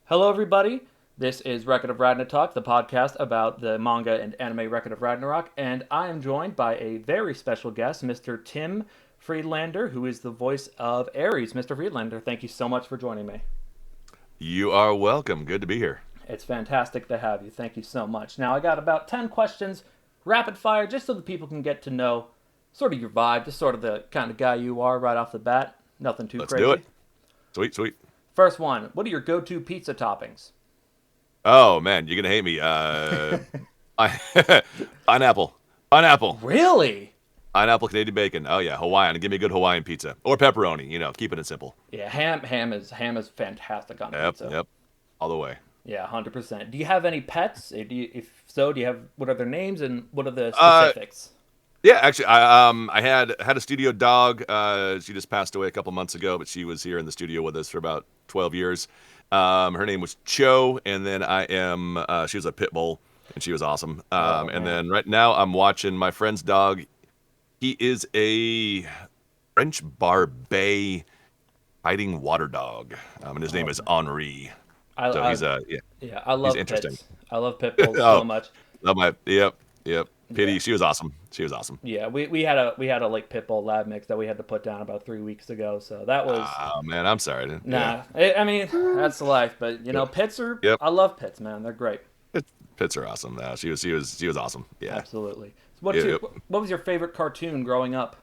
Hello, everybody. This is Record of Ragnatalk, the podcast about the manga and anime Record of Ragnarok, and I am joined by a very special guest, Mr. Tim Friedlander, who is the voice of Ares. Mr. Friedlander, thank you so much for joining me. You are welcome. Good to be here. It's fantastic to have you. Thank you so much. Now, I got about 10 questions, rapid fire, just so the people can get to know sort of your vibe, just sort of the kind of guy you are right off the bat. Nothing too Let's do crazy. it. Sweet, sweet. First one, what are your go to pizza toppings? Oh man, you're gonna hate me. Pineapple, pineapple, Really? pineapple, Canadian bacon. Oh yeah, Hawaiian. Give me a good Hawaiian pizza or pepperoni. Keeping it simple. Yeah, ham is fantastic on Yep, pizza. yep, all the way. 100%. Do you have any pets? If so, do you have what are their names and what are the Uh, specifics? yeah, actually, I had a studio dog. She just passed away a couple months ago, but she was here in the studio with us for about 12 years. Her name was Cho, and then she was a pit bull, and she was awesome. Oh And man. then right now I'm watching my friend's dog. He is a French Barbet fighting water dog, and his name Oh is man. Henri. I, So I yeah, yeah, I he's love interesting. pits. I love pit bulls Oh, so much. love my yep. Yeah. Pity, she was awesome. She was awesome. Yeah, we had a like pit bull lab mix that we had to put down about 3 weeks ago. So that was Oh man, I'm sorry. Yeah, nah. I mean, that's life. But yep, pits are. yep. I love pits, man. They're great. Pits are awesome. No, she was awesome. Yeah. Absolutely. So what's Yep, your yep. what was your favorite cartoon growing up?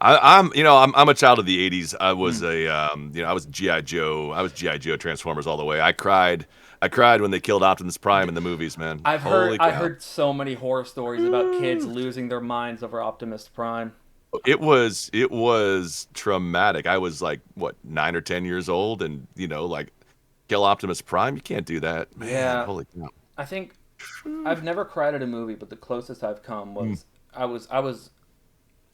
I'm a child of the '80s. Mm. I was GI Joe. I was GI Joe Transformers all the way. I cried when they killed Optimus Prime in the movies, man. I've heard Holy I cow! heard so many horror stories about kids losing their minds over Optimus Prime. It was traumatic. I was like what 9 or 10 years old, and like kill Optimus Prime. You can't do that, man. Yeah, Holy cow! I think I've never cried at a movie, but the closest I've come Mm. was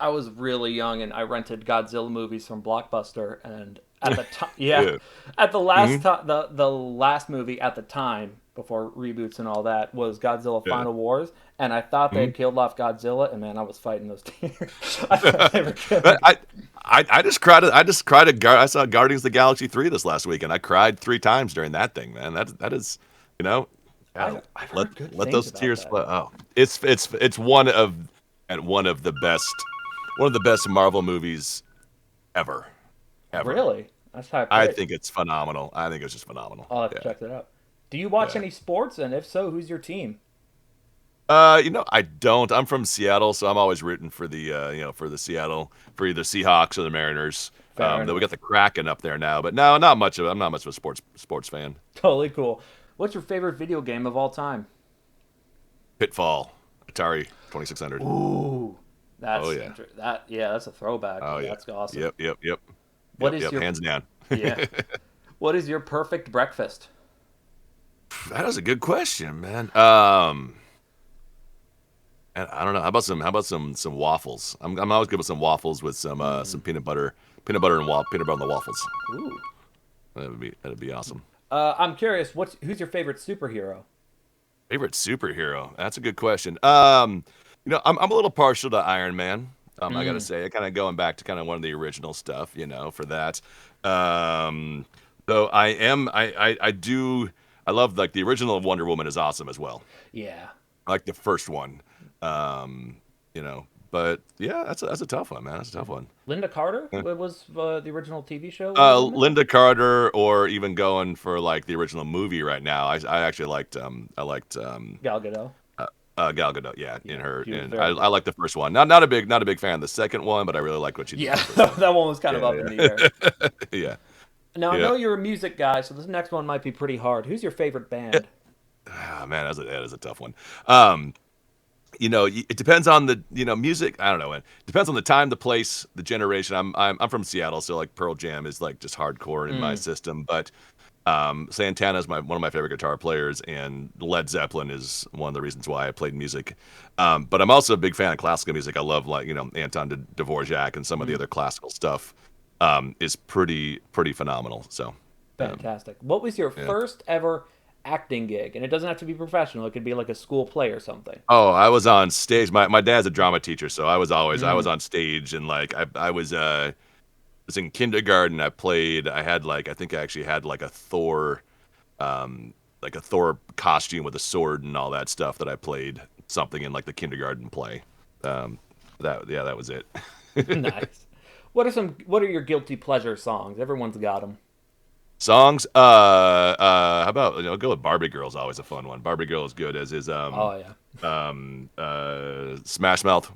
I was really young and I rented Godzilla movies from Blockbuster and at the time yeah, Yeah. at the last Hmm. time the last movie at the time before reboots and all that was Godzilla Yeah. Final Wars and I thought they Mhm. had killed off Godzilla and man I was fighting those tears. I thought they were But killing. I just cried. I just cried at I saw Guardians of the Galaxy 3 this last week, and I cried 3 times during that thing, man. That is, you know, yeah, I've let heard good let things those about tears that. flow. Oh, it's one of the best Marvel movies ever, ever. Really? That's high I praise. think it's phenomenal. I think it's just phenomenal. I'll have to Yeah, check that out. Do you watch yeah. any sports? And if so, who's your team? I don't. I'm from Seattle, so I'm always rooting for the Seattle, for either Seahawks or the Mariners. Fair Though we got enough. the Kraken up there now, but no, not much of. I'm not much of a sports fan. Totally cool. What's your favorite video game of all time? Pitfall, Atari 2600. Ooh, Oh yeah. that's a throwback. Oh yeah. That's awesome. Yep. Yep. Yep. What Yep. is Yep. your Hands down. yeah? What is your perfect breakfast? That is a good question, man. And I don't know. How about some waffles? I'm always good with some waffles with some Mm. peanut butter on the waffles. Ooh. That'd be awesome. I'm curious. Who's your favorite superhero? Favorite superhero? That's a good question. I'm a little partial to Iron Man. I gotta Mm. say, kind of going back to kind of one of the original stuff, for that. Um, though I love like the original Wonder Woman is awesome as well. Yeah. I like the first one. Um, but yeah, that's a tough one, man. That's a tough one. Linda Carter Yeah. was the original TV show Wonder Woman. Linda Carter, or even going for like the original movie right now. I actually liked Gal Gadot. Gal Gadot, yeah, in Yeah, her, she was and I, very I good. like the first one. Not a big fan of the second one, but I really like what she did in Yeah, the first one. that one was kind of Yeah, up in the air. yeah, yeah, Now I yeah. know you're a music guy, so this next one might be pretty hard. Who's your favorite Yeah. band? Ah, man, that is a tough one. It depends on the music. I don't know. It depends on the time, the place, the generation. I'm from Seattle, so like Pearl Jam is like just hardcore in my Mm. system. But Santana is one of my favorite guitar players, and Led Zeppelin is one of the reasons why I played music. But I'm also a big fan of classical music. I love like Anton Dvorak and some of the Mm. other classical stuff. Is pretty phenomenal. So um, Fantastic. What was your yeah. first ever acting gig? And it doesn't have to be professional. It could be like a school play or something. Oh, I was on stage. My dad's a drama teacher, so I was Mm. on stage, and like I was in kindergarten. I had like I think I actually had like a Thor. like a Thor costume with a sword and all that stuff that I played something in like the kindergarten play. Um, that was it. Nice. What are your guilty pleasure songs? Everyone's got them. Songs, how about go with Barbie Girl's always a fun one. Barbie Girl is good as is Oh yeah. Smash Mouth.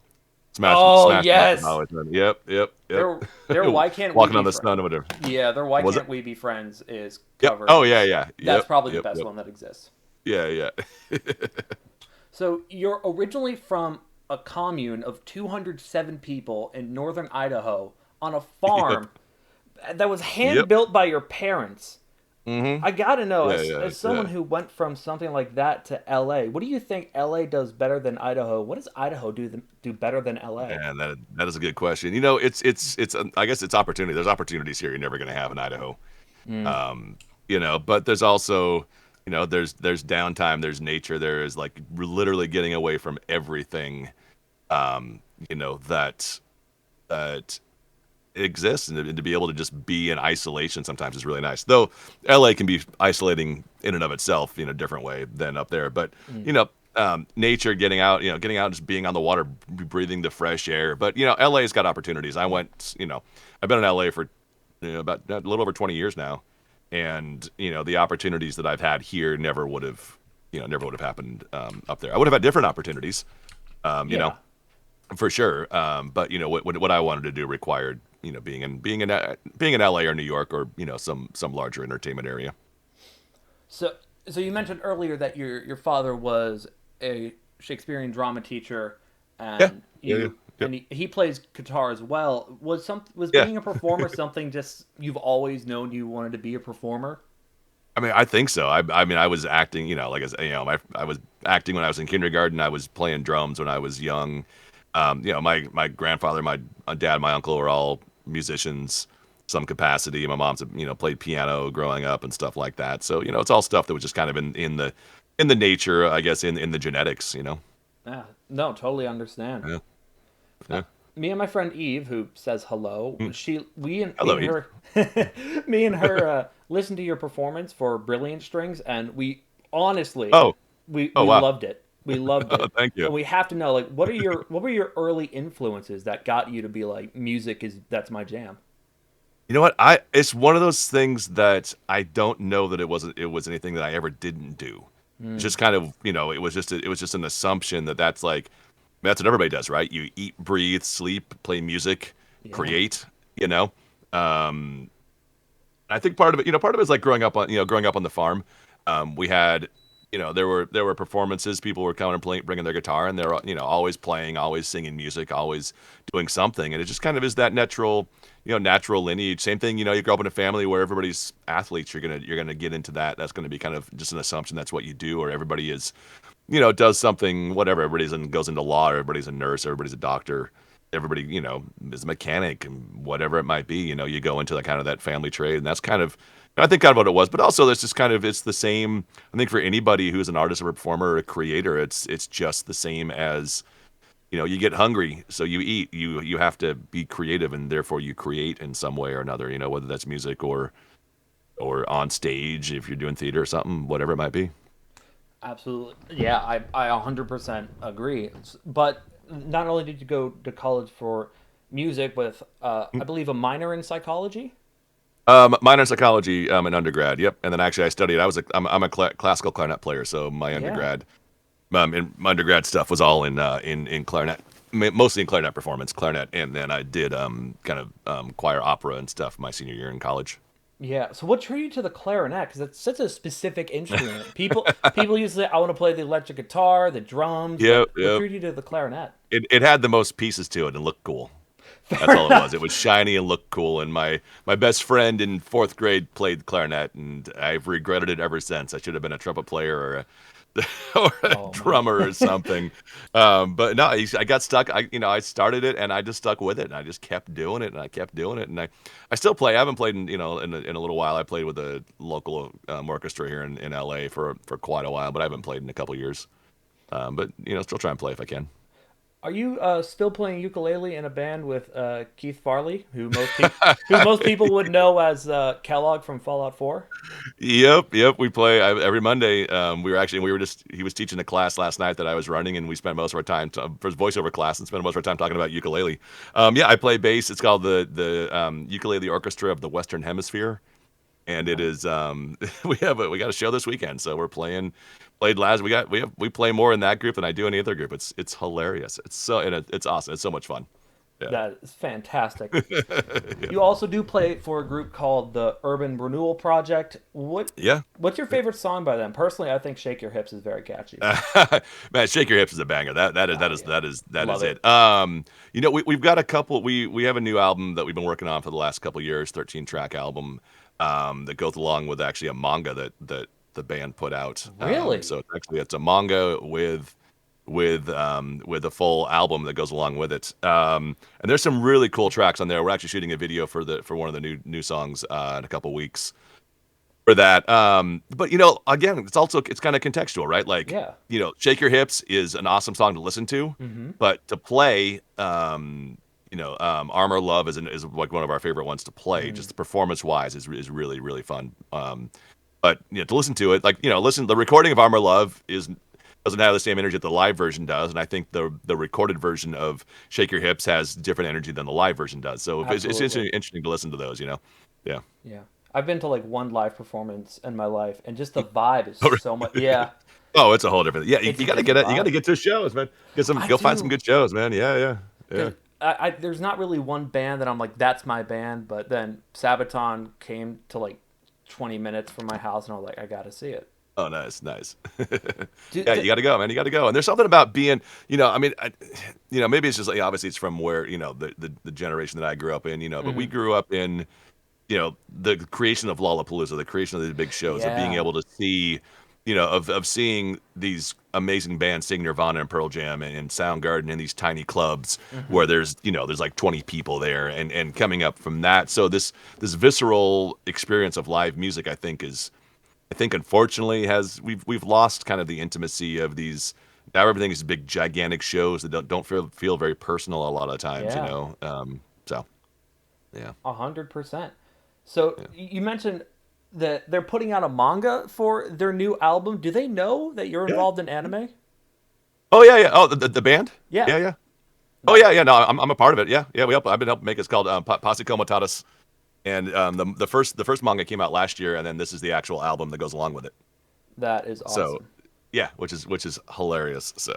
Oh Smash Mouth is yes. always fun. Yep. Their Why Can't We Walking Be on the Friends? sun or whatever. Yeah, their Why Was it? Can't We Be Friends is Yep. cover Oh yeah, is yeah. that's Yep, probably the yep, best yep. one that exists. Yeah. So you're originally from a commune of 207 people in northern Idaho on a Yep. farm that was hand Yep. built by your parents. Mm-hmm. I gotta know, Yeah, as someone yeah. who went from something like that to LA, what do you think LA does better than Idaho? What does Idaho do better than LA? Man, that is a good question. It's I guess it's opportunity. There's opportunities here you're never going to have in Idaho. Mm, Um, but there's also, there's downtime, there's nature, there is like literally getting away from everything, um, that that exists, and to be able to just be in isolation sometimes is really nice. Though LA can be isolating in and of itself in a different way than up there. But mm. you know, nature, getting out, just being on the water, breathing the fresh air. But LA's got opportunities. I've been in LA for about a little over 20 years now, and the opportunities that I've had here never would have happened up there. I would have had different opportunities. Um, you know, Yeah. for sure. But what I wanted to do required being in LA or New York or some larger entertainment area. So so you mentioned earlier that your father was a Shakespearean drama teacher, Yeah, and yeah. he plays guitar as well. Was Yeah. being a performer something just you've always known you wanted to be a performer? I mean, I think so. I mean, I was acting. Like I said, I was acting when I was in kindergarten. I was playing drums when I was young. My grandfather, my dad, my uncle were all musicians, some capacity. My mom's played piano growing up and stuff like that. So it's all stuff that was just kind of in the nature, I guess, in the genetics. Yeah, no, totally understand. Yeah, Uh, yeah. Me and my friend Eve, who says hello, Mm. she we and me Hello, and Eve. her me and her listened to your performance for Brilliant Strings, and we honestly Oh, oh we wow. loved it. We loved Oh, it. thank you. And we have to know, like, what were your early influences that got you to be like, music is that's my jam? You know what? It's one of those things that I don't know that it was anything that I ever didn't do. It's Mm, just kind of, it was just an assumption that that's what everybody does, right? You eat, breathe, sleep, play music, yeah. create, you know. Um I think part of it is like growing up on the farm. We had, there were performances. People were coming and playing, bringing their guitar, and they're always playing, always singing music, always doing something. And it just kind of is that natural lineage. Same thing. You grow up in a family where everybody's athletes. You're gonna get into that. That's gonna be kind of just an assumption that's what you do, or everybody is does something, whatever. Goes into law, everybody's a nurse, everybody's a doctor, everybody, is a mechanic and whatever it might be. You go into that kind of that family trade, and that's kind of, I think, kind of what it was. But also, that's just kind of, it's the same. I think for anybody who's an artist or a performer or a creator, it's just the same as, you get hungry, so you eat. You have to be creative, and therefore you create in some way or another. Whether that's music or on stage if you're doing theater or something, whatever it might be. Absolutely. Yeah, I 100% agree. But not only did you go to college for music with, I believe, a minor in psychology. Minor in psychology, in undergrad. Yep, and then actually I studied. I'm a classical clarinet player, so my Yeah. undergrad, and my undergrad stuff was all in clarinet, mostly in clarinet performance, clarinet, and then I did kind of choir, opera, and stuff my senior year in college. Yeah. So what drew you to the clarinet? Because it's such a specific instrument. People usually I want to play the electric guitar, the drums, Yep, but what yep. drew you to the clarinet? It had the most pieces to it and looked cool. That's Fair all it was. It enough. was shiny and looked cool. And my best friend in fourth grade played clarinet, and I've regretted it ever since. I should have been a trumpet player or a or a Oh man. drummer or something. But no, I got stuck. I started it and I just stuck with it, and I just kept doing it and I kept doing it, and I still play. I haven't played in a little while. I played with a local orchestra here in LA for quite a while, but I haven't played in a couple years. But still try and play if I can. Are you still playing ukulele in a band with Keith Farley, who most people would know as Kellogg from Fallout 4? Yep. We play every Monday. We were just he was teaching a class last night that I was running, and we spent most of our time for his voiceover class, and spent most of our time talking about ukulele. Yeah, I play bass. It's called the Ukulele Orchestra of the Western Hemisphere, and it Nice. is we got a show this weekend, so we're played last. We play more in that group than I do any other group. It's hilarious. It's awesome. It's so much fun. Yeah. That is fantastic. You also do play for a group called the Urban Renewal Project. Yeah. What's your favorite song by them? Personally, I think "Shake Your Hips" is very catchy. Man, Shake Your Hips is a banger. Oh yeah, That is love it. it. We've got a couple. We have a new album that we've been working on for the last couple of years, 13 track album, that goes along with actually a manga that the band put out. Really? So it's a manga with a full album that goes along with it. And there's some really cool tracks on there. We're actually shooting a video for one of the new songs in a couple weeks for that. But again, it's kind of contextual, right? Like, Yeah. Shake Your Hips is an awesome song to listen to, Mm-hmm. but to play, Armor Love is like one of our favorite ones to play. Mm. Just the performance wise is really really fun. But to listen to it, like the recording of Armor Love is doesn't have the same energy that the live version does, and I think the recorded version of Shake Your Hips has different energy than the live version does. So it's Absolutely. interesting to listen to those. Yeah. Yeah. I've been to like one live performance in my life, and just the vibe is Oh, so much. Yeah, oh, it's a whole different. Yeah, it's you a got to get different it. You got to vibe. get to shows, man. I Go find some do good shows, man. Yeah. because there's not really one band that I'm like that's my band, but then Sabaton came to like 20 minutes from my house, and I was like I gotta see it. Oh, nice. Do, Yeah, do, you got to go, man. You got to go. And there's something about being, I mean, maybe it's just like obviously it's from where the generation that I grew up in, but we Mhm. grew up in, the creation of Lollapalooza, the creation of these big shows, of being Yeah. able to see, of seeing these amazing bands sing Nirvana and Pearl Jam and Soundgarden in these tiny clubs Hmm. where there's like 20 people there, and coming up from that. So this visceral experience of live music, I think unfortunately we've lost kind of the intimacy of these. Now everything is big gigantic shows that don't feel very personal a lot of times, Yeah. so yeah. 100%. So Yeah. you mentioned that they're putting out a manga for their new album. Do they know that you're Yeah. involved in anime? Oh yeah. Oh, the band. Yeah. Yeah. Oh That yeah. No, I'm a part of it. Yeah. I've been helping make it. It's called Posse Comitatus, and the first manga came out last year, and then this is the actual album that goes along with it. that is So awesome. yeah, which is hilarious. So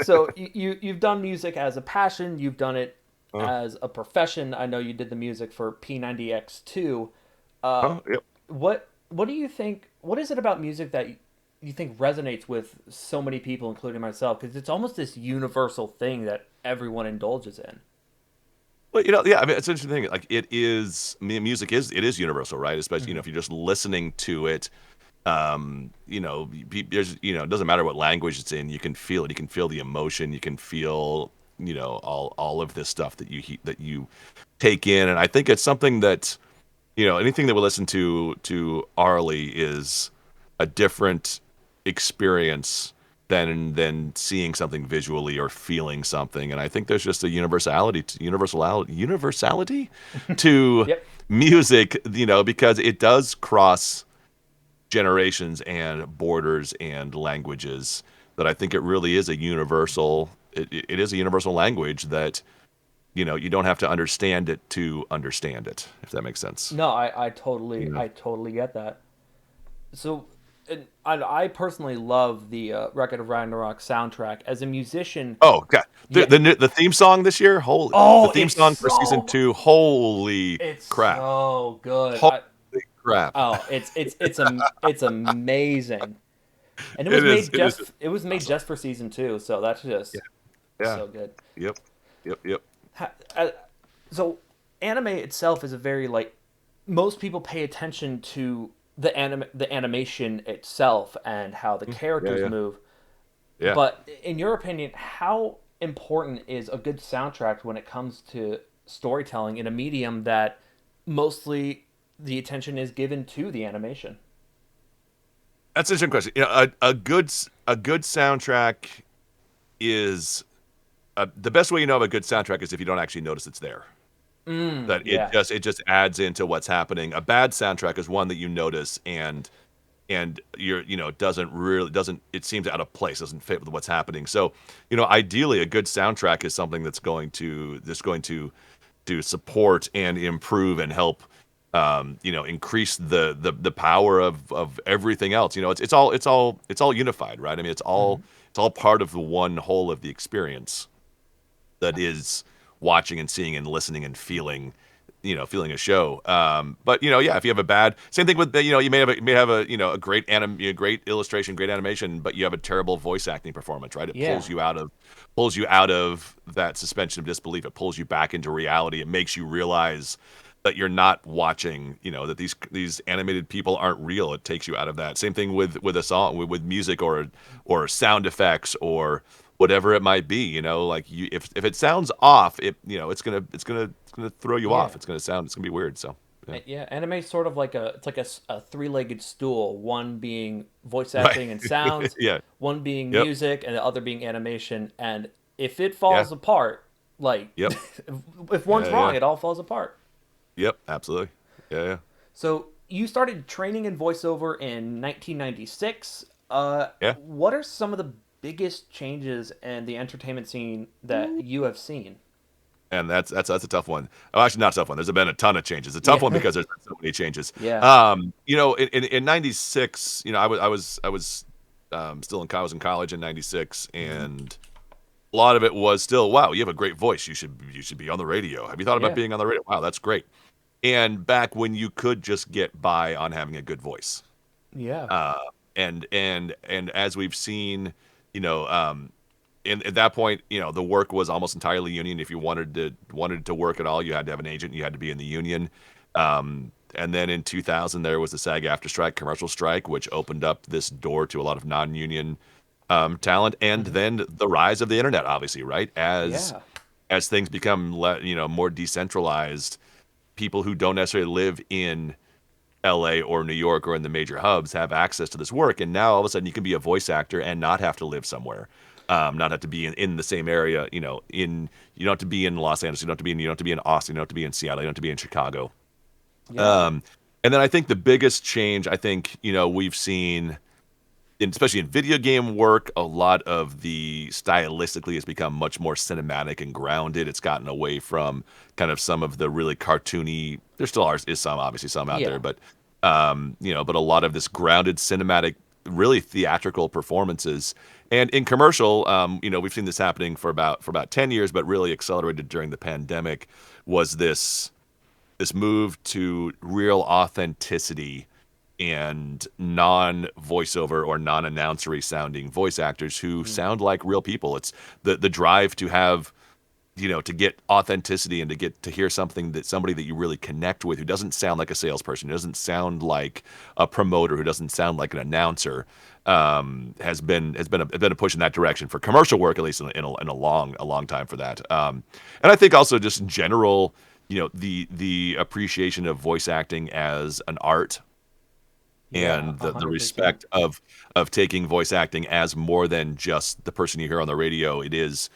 So you've done music as a passion. You've done it uh, as a profession. I know you did the music for P90X2. Uh, yep. what do you think? What is it about music that you think resonates with so many people, including myself? Because it's almost this universal thing that everyone indulges in. Well, yeah, I mean, it's an interesting thing. Like, music is universal, right? Especially, Hmm. if you're just listening to it, there's, it doesn't matter what language it's in, you can feel it. You can feel the emotion. You can feel, all of this stuff that you take in. And I think it's something that, anything that we listen to Arlie is a different experience than seeing something visually or feeling something. And I think there's just a universality to Yep. music, because it does cross generations and borders and languages, that I think it really is a universal. It is a universal language that you don't have to understand it to understand it, if that makes sense. No, Yeah. I totally get that. So, and I personally love the Record of Ragnarok soundtrack. As a musician, Oh god, yeah. the theme song this year, holy, the Oh, theme song for season 2, holy it's crap, so good. holy crap. Oh, it's amazing, and It is just it was made awesome. just for season 2. So that's Yeah, just yeah, so good. yep, yep. Ha- uh, So, anime itself is a very like most people pay attention to the animation itself and how the characters Yeah. move. Yeah. But in your opinion, how important is a good soundtrack when it comes to storytelling in a medium that mostly the attention is given to the animation? That's an interesting question. A good soundtrack is the best way you know of a good soundtrack is if you don't actually notice it's there. That Yeah. it just adds into what's happening. A bad soundtrack is one that you notice and you're doesn't it seems out of place, doesn't fit with what's happening. So ideally a good soundtrack is something that's going to support and improve and help increase the power of everything else. It's all unified, right? I mean, it's all part of the one whole of the experience that is watching and seeing and listening and feeling a show. But yeah, if you have a bad, same thing with you may have a great illustration, great animation, but you have a terrible voice acting performance, right? It Yeah. pulls you out of that suspension of disbelief. It pulls you back into reality. It makes you realize that you're not watching, that these animated people aren't real. It takes you out of that. Same thing with a song, with music or sound effects or whatever it might be. Like if it sounds off, it's gonna throw you Yeah. off. It's gonna be weird. So yeah. Yeah, anime is sort of like a three-legged stool, one being voice Right. acting and sounds, Yeah. one being Yep. music, and the other being animation. And if it Yeah. falls apart, like Yep. if one's Yeah. wrong, Yeah. it all falls apart. Yep. Absolutely. Yeah. Yeah. So you started training in voiceover in 1996. Yeah. What are some of the biggest changes in the entertainment scene that you have seen? And that's a tough one. Oh, actually, not a tough one. There's been a ton of changes. A tough one Yeah, because there's been so many changes. yeah, In '96, still I was in college in '96, hmm, and a lot of it was still, wow, you have a great voice. You should be on the radio. Have you thought about yeah, being on the radio? Wow, that's great. And back when you could just get by on having a good voice. yeah, Uh, and as we've seen, you know, at that point, the work was almost entirely union. If you wanted to work at all, you had to have an agent. You had to be in the union. And then in 2000, there was the SAG-AFTRA strike, commercial strike, which opened up this door to a lot of non-union talent. And hmm, then the rise of the internet, obviously, right? yeah, As things become more decentralized, people who don't necessarily live in LA or New York or in the major hubs have access to this work. And now all of a sudden you can be a voice actor and not have to live somewhere. Not have to be in the same area, you don't have to be in Los Angeles, you don't have to be in Austin, you don't have to be in Seattle, you don't have to be in Chicago. yeah, Um, and then I think the biggest change I think, we've seen especially in video game work, a lot of the stylistically has become much more cinematic and grounded. It's gotten away from kind of some of the really cartoony. There still is some, obviously some out there, yeah. but a lot of this grounded cinematic, really theatrical performances. And in commercial, we've seen this happening for about 10 years, but really accelerated during the pandemic. Was this move to real authenticity and non-voiceover or non-announcery sounding voice actors who Hmm. sound like real people. It's the drive to have, to get authenticity and to get to hear somebody that you really connect with, who doesn't sound like a salesperson, who doesn't sound like a promoter, who doesn't sound like an announcer, has been a push in that direction for commercial work, at least in a long time for that. And I think also just in general, the appreciation of voice acting as an art Yeah, and a the hundred percent. respect of taking voice acting as more than just the person you hear on the radio. It is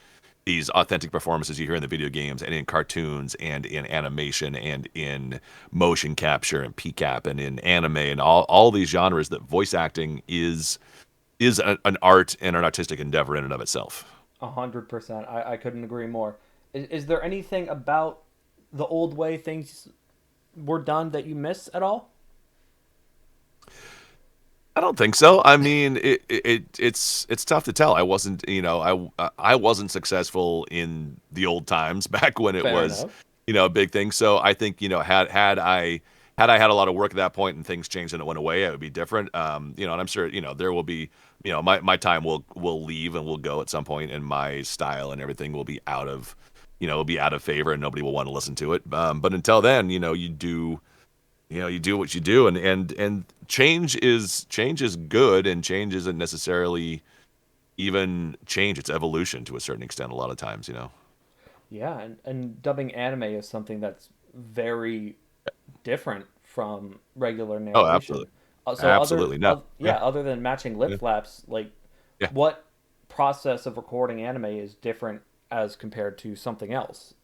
these authentic performances you hear in the video games and in cartoons and in animation and in motion capture and PCAP and in anime and all these genres, that voice acting is an art and an artistic endeavor in and of itself. 100%. I couldn't agree more. Is there anything about the old way things were done that you miss at all? I don't think so. I mean, it's tough to tell. I wasn't successful in the old times back when it Fair was, enough. a big thing. So I think, had I had a lot of work at that point and things changed and it went away, it would be different. And I'm sure, there will be, my time will leave and will go at some point, and my style and everything will be will be out of favor and nobody will want to listen to it. But until then, you do what you do, and change is good, and change isn't necessarily even change. It's evolution to a certain extent a lot of times. Yeah, and dubbing anime is something that's very different from regular Oh, narration. absolutely. So Absolutely. No. Yeah. yeah, other than matching lip Yeah. flaps, like Yeah. what process of recording anime is different as compared to something else.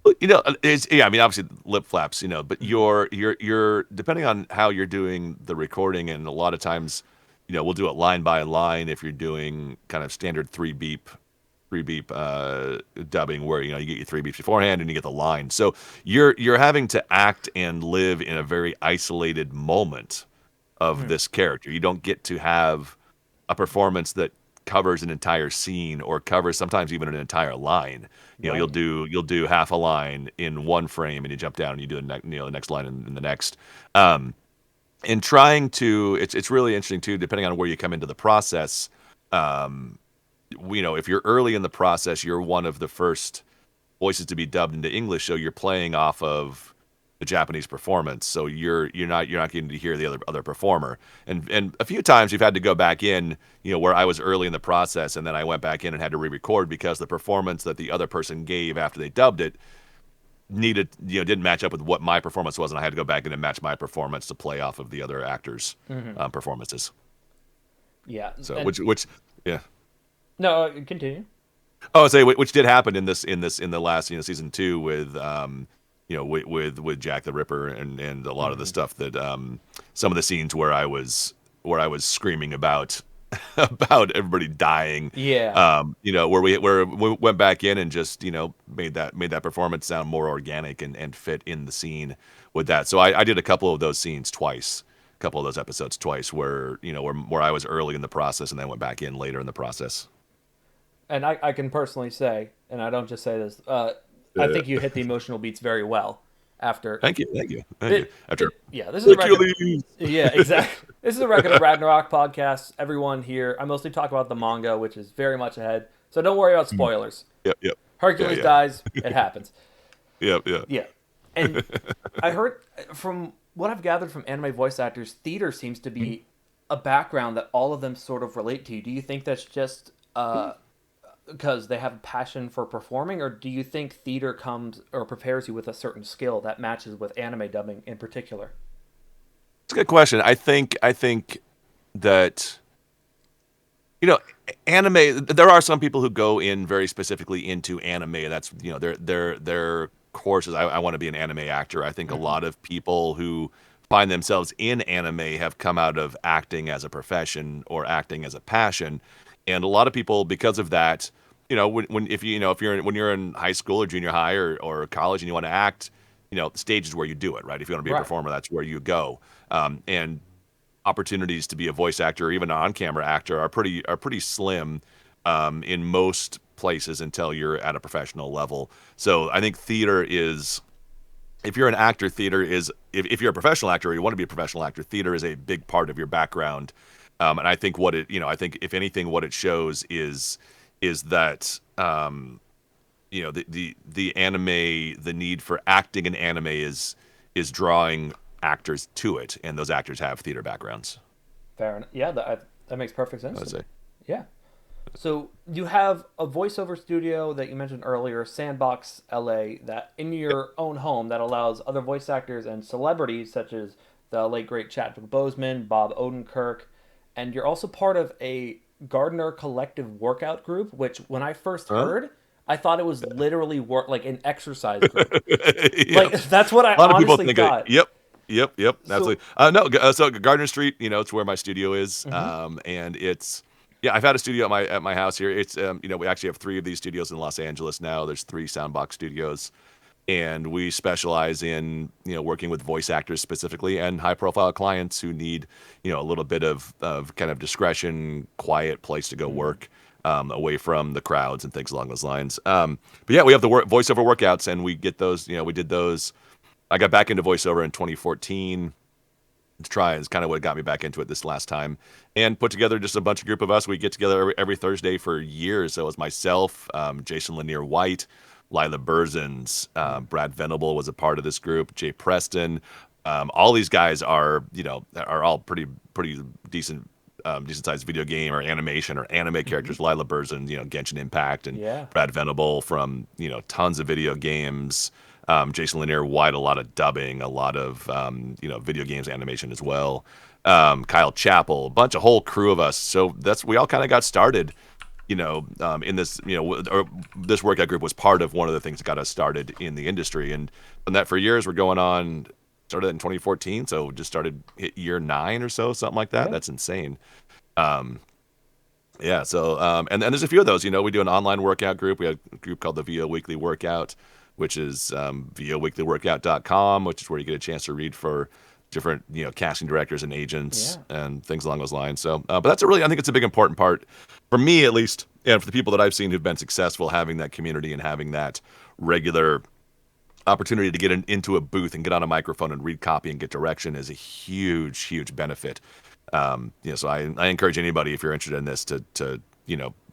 It's yeah. I mean, obviously lip flaps, but Hmm. you're depending on how you're doing the recording, and a lot of times, we'll do it line by line if you're doing kind of standard three beep dubbing, where you get your three beeps beforehand and you get the line. So you're having to act and live in a very isolated moment of Hmm. this character. You don't get to have a performance that covers an entire scene or covers sometimes even an entire line. You'll Right. do half a line in one frame and you jump down and you do the next line in the next. Um, and trying to it's really interesting too, depending on where you come into the process. Um, if you're early in the process, you're one of the first voices to be dubbed into English, so you're playing off of the Japanese performance. So you're not getting to hear the other performer. And a few times you've had to go back in, where I was early in the process, and then I went back in and had to re-record because the performance that the other person gave after they dubbed it didn't match up with what my performance was, and I had to go back in and match my performance to play off of the other actors' Hmm. performances. Yeah. So And which yeah. no, continue. Oh, I say which did happen in the last season two with with Jack the Ripper and a lot of the Hmm. stuff that some of the scenes where I was screaming about about everybody dying, Yeah. where we went back in and just made that performance sound more organic and fit in the scene with that. So I did a couple of those scenes twice. A couple of those episodes twice where where I was early in the process and then went back in later in the process. And I can personally say, and I don't just say this, I Yeah. think you hit the emotional beats very well after Thank you, thank you, thank you. it. After Yeah, this is a record. Hercules. Yeah, exactly. This is a Record of Ragnarok podcast. Everyone here, I mostly talk about the manga, which is very much ahead. So don't worry about Mm. spoilers. Yep, yep, yeah, Hercules yeah, dies. It happens. yep, yeah. Yeah. And I heard from what I've gathered from anime voice actors, theater seems to be a background that all of them sort of relate to. Do you think that's just because they have a passion for performing, or do you think theater comes or prepares you with a certain skill that matches with anime dubbing in particular? It's a good question. I think that you know anime. There are some people who go in very specifically into anime. That's their courses. I want to be an anime actor. I think a Hmm. lot of people who find themselves in anime have come out of acting as a profession or acting as a passion, and a lot of people because of that. When if if you're when you're in high school or junior high or college and you want to act, the stage is where you do it, right? If you want to be a Right. performer, that's where you go. And opportunities to be a voice actor or even an on-camera actor are pretty slim in most places until you're at a professional level. So I think theater is if you're an actor, theater is if you're a professional actor or you want to be a professional actor, theater is a big part of your background. And I think I think if anything, what it shows is that the anime, the need for acting in anime is drawing actors to it, and those actors have theater backgrounds. Fair enough. Yeah, that makes perfect sense I would to me. say. Yeah. So you have a voiceover studio that you mentioned earlier, Sandbox LA, that in Yep. your own home that allows other voice actors and celebrities such as the late great Chadwick Boseman, Bob Odenkirk, and you're also part of a Gardner Collective workout group. Which when I first Huh? heard, I thought it was literally work like an exercise group. Like Yep. that's what I A lot of people honestly think it. thought. Yep. Yep. Yep. So, Absolutely. No. So Gardner Street, it's where my studio is, mhm. and it's yeah. I've had a studio at my house here. It's we actually have three of these studios in Los Angeles now. There's three Soundbox studios, and we specialize in working with voice actors specifically and high profile clients who need a little bit of kind of discretion, quiet place to go Mhm. work. Away from the crowds and things along those lines. But yeah, we have the voiceover workouts, and we get those. We did those. I got back into voiceover in 2014 to try. Is kind of what got me back into it this last time, and put together just a bunch of group of us. We get together every Thursday for years. So it was myself, Jason Lanier White, Lila Berzins, Brad Venable was a part of this group. Jay Preston. All these guys are all pretty decent. Decent sized video game or animation or anime Mhm. characters. Lila Berzin, Genshin Impact, and Yeah. Brad Venable from tons of video games. Jason Lanier White, a lot of dubbing, a lot of video games animation as well. Kyle Chappell, a whole crew of us. So we all kind of got started in this, or this workout group was part of one of the things that got us started in the industry. And done that for years. We're going on, started in 2014, so just started hit year 9 or so, something like that. Yeah. That's insane. Um, yeah. So, and there's a few of those. We do an online workout group. We have a group called the VO Weekly Workout, which is voweeklyworkout.com, which is where you get a chance to read for different, casting directors and agents Yeah. and things along those lines. So, but that's I think it's a big important part for me, at least, and for the people that I've seen who've been successful, having that community and having that regular opportunity to get into a booth and get on a microphone and read copy and get direction is a huge, huge benefit. So I encourage anybody, if you're interested in this, to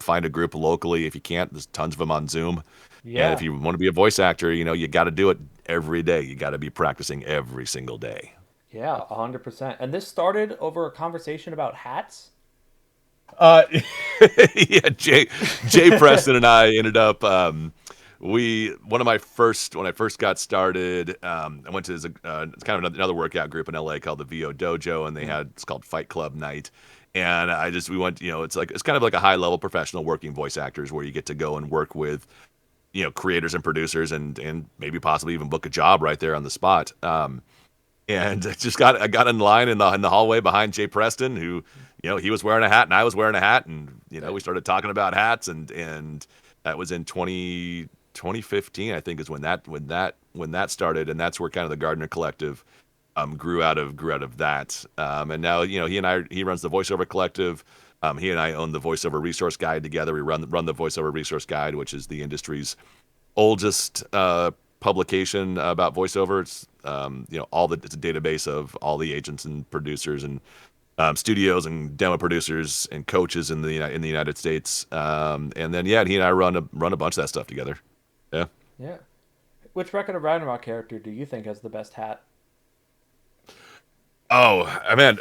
find a group locally. If you can't, there's tons of them on Zoom. And if Yeah. you want to be a voice actor, you got to do it every day. You got to be practicing every single day. Yeah, 100%. And this started over a conversation about hats? Uh, yeah, Jay Preston and I ended up. One of my first when I first got started, I went to it's kind of another workout group in LA called the VO Dojo, and it's called Fight Club Night. And we went, it's kind of like a high level professional working voice actors where you get to go and work with, creators and producers and maybe possibly even book a job right there on the spot. And I got in line in the hallway behind Jay Preston, who, he was wearing a hat and I was wearing a hat, and we started talking about hats, and that was in 2015, I think, is when that started, and that's where kind of the Gardner Collective grew out of that. And now, he runs the Voiceover Collective. He and I own the Voiceover Resource Guide together. We run the Voiceover Resource Guide, which is the industry's oldest publication about voiceover. It's it's a database of all the agents and producers and studios and demo producers and coaches in the United States. And then he and I run a bunch of that stuff together. Yeah. Yeah. Which Record of Ragnarok character do you think has the best hat? Oh, man,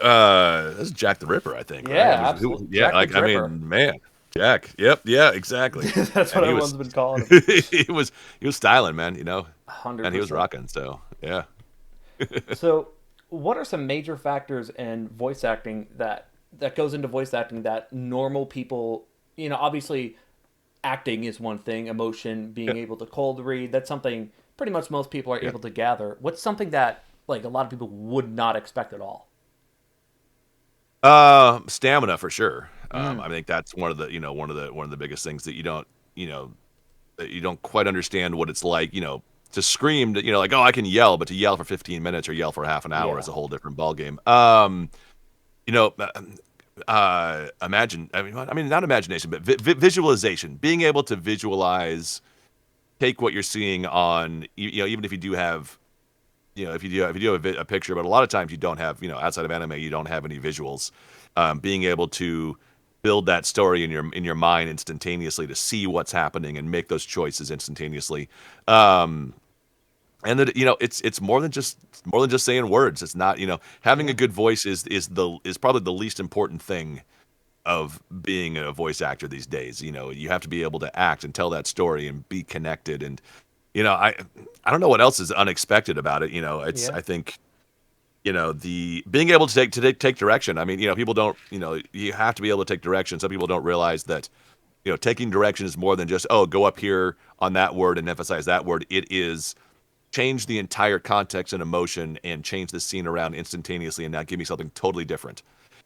this is Jack the Ripper, I think, right? Yeah, absolutely. Yeah, Jack the like, I Dripper. mean, man, Jack. Yep, yeah, exactly. That's what And everyone's been calling him. he was styling, man, and he was 100%. rocking. So yeah. So, what are some major factors in voice acting that goes into voice acting that normal people, obviously acting is one thing, emotion, being able to cold read, that's something pretty much most people are Yeah. able to gather. What's something that like a lot of people would not expect at all? Stamina for sure. Mm, I think that's one of the biggest things that you know, that you don't quite understand what it's like, to scream, like, oh, I can yell, but to yell for 15 minutes or yell for half an hour yeah. is a whole different ballgame. You know, imagine, not imagination, but visualization, being able to visualize, take what you're seeing on, even if you do have, if you do have a picture, but a lot of times you don't have, outside of anime, you don't have any visuals. Being able to build that story in your mind instantaneously to see what's happening and make those choices instantaneously. Um, and that, it's more than just saying words. It's not, having a Yeah. good voice is probably the least important thing of being a voice actor these days. You have to be able to act and tell that story and be connected. And I don't know what else is unexpected about it. It's Yeah. I think the being able to take direction. I mean, people don't. You have to be able to take direction. Some people don't realize that taking direction is more than just, oh, go up here on that word and emphasize that word. It is change the entire context and emotion and change the scene around instantaneously and now give me something totally different.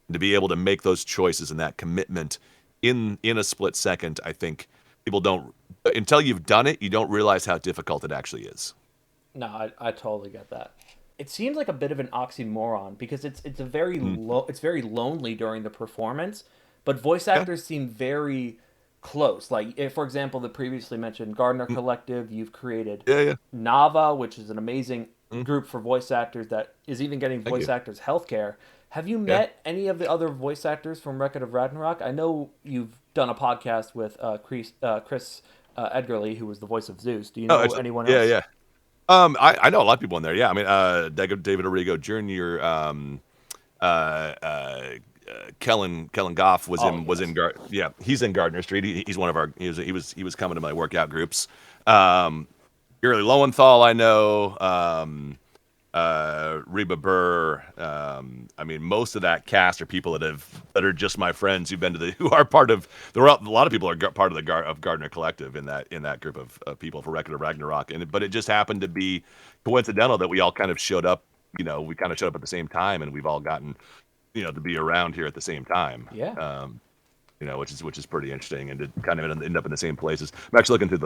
And to be able to make those choices and that commitment in a split second, I think people don't, until you've done it, you don't realize how difficult it actually is. No, I totally get that. It seems like a bit of an oxymoron because it's a very Mm. it's very lonely during the performance, but voice Yeah, actors seem very close. Like if, for example, the previously mentioned Gardner mm, Collective, you've created yeah, yeah. Nava, which is an amazing Mm, group for voice actors that is even getting thank voice you. actors healthcare. Have you Yeah. met any of the other voice actors from Record of Ragnarok? I know you've done a podcast with Chris Edgerly, who was the voice of Zeus. Do you Oh, know actually, anyone yeah, else? yeah. I know a lot of people in there. Yeah, I mean, David Arrigo Jr., uh, uh, Kellen Goff was Oh in was in yes. Gar yeah, he's in Gardner Street. He's one of our he was coming to my workout groups. Um, Gurley Lowenthal, I know. Reba Burr. I mean, most of that cast are people that are just my friends who've been to the who are part of. A lot of people are part of the Gardner Collective in that group of people for Record of Ragnarok. But it just happened to be coincidental that we all kind of showed up. We kind of showed up at the same time, and we've all gotten to be around here at the same time. Yeah. Which is pretty interesting, and to kind of end up in the same places. I'm just looking through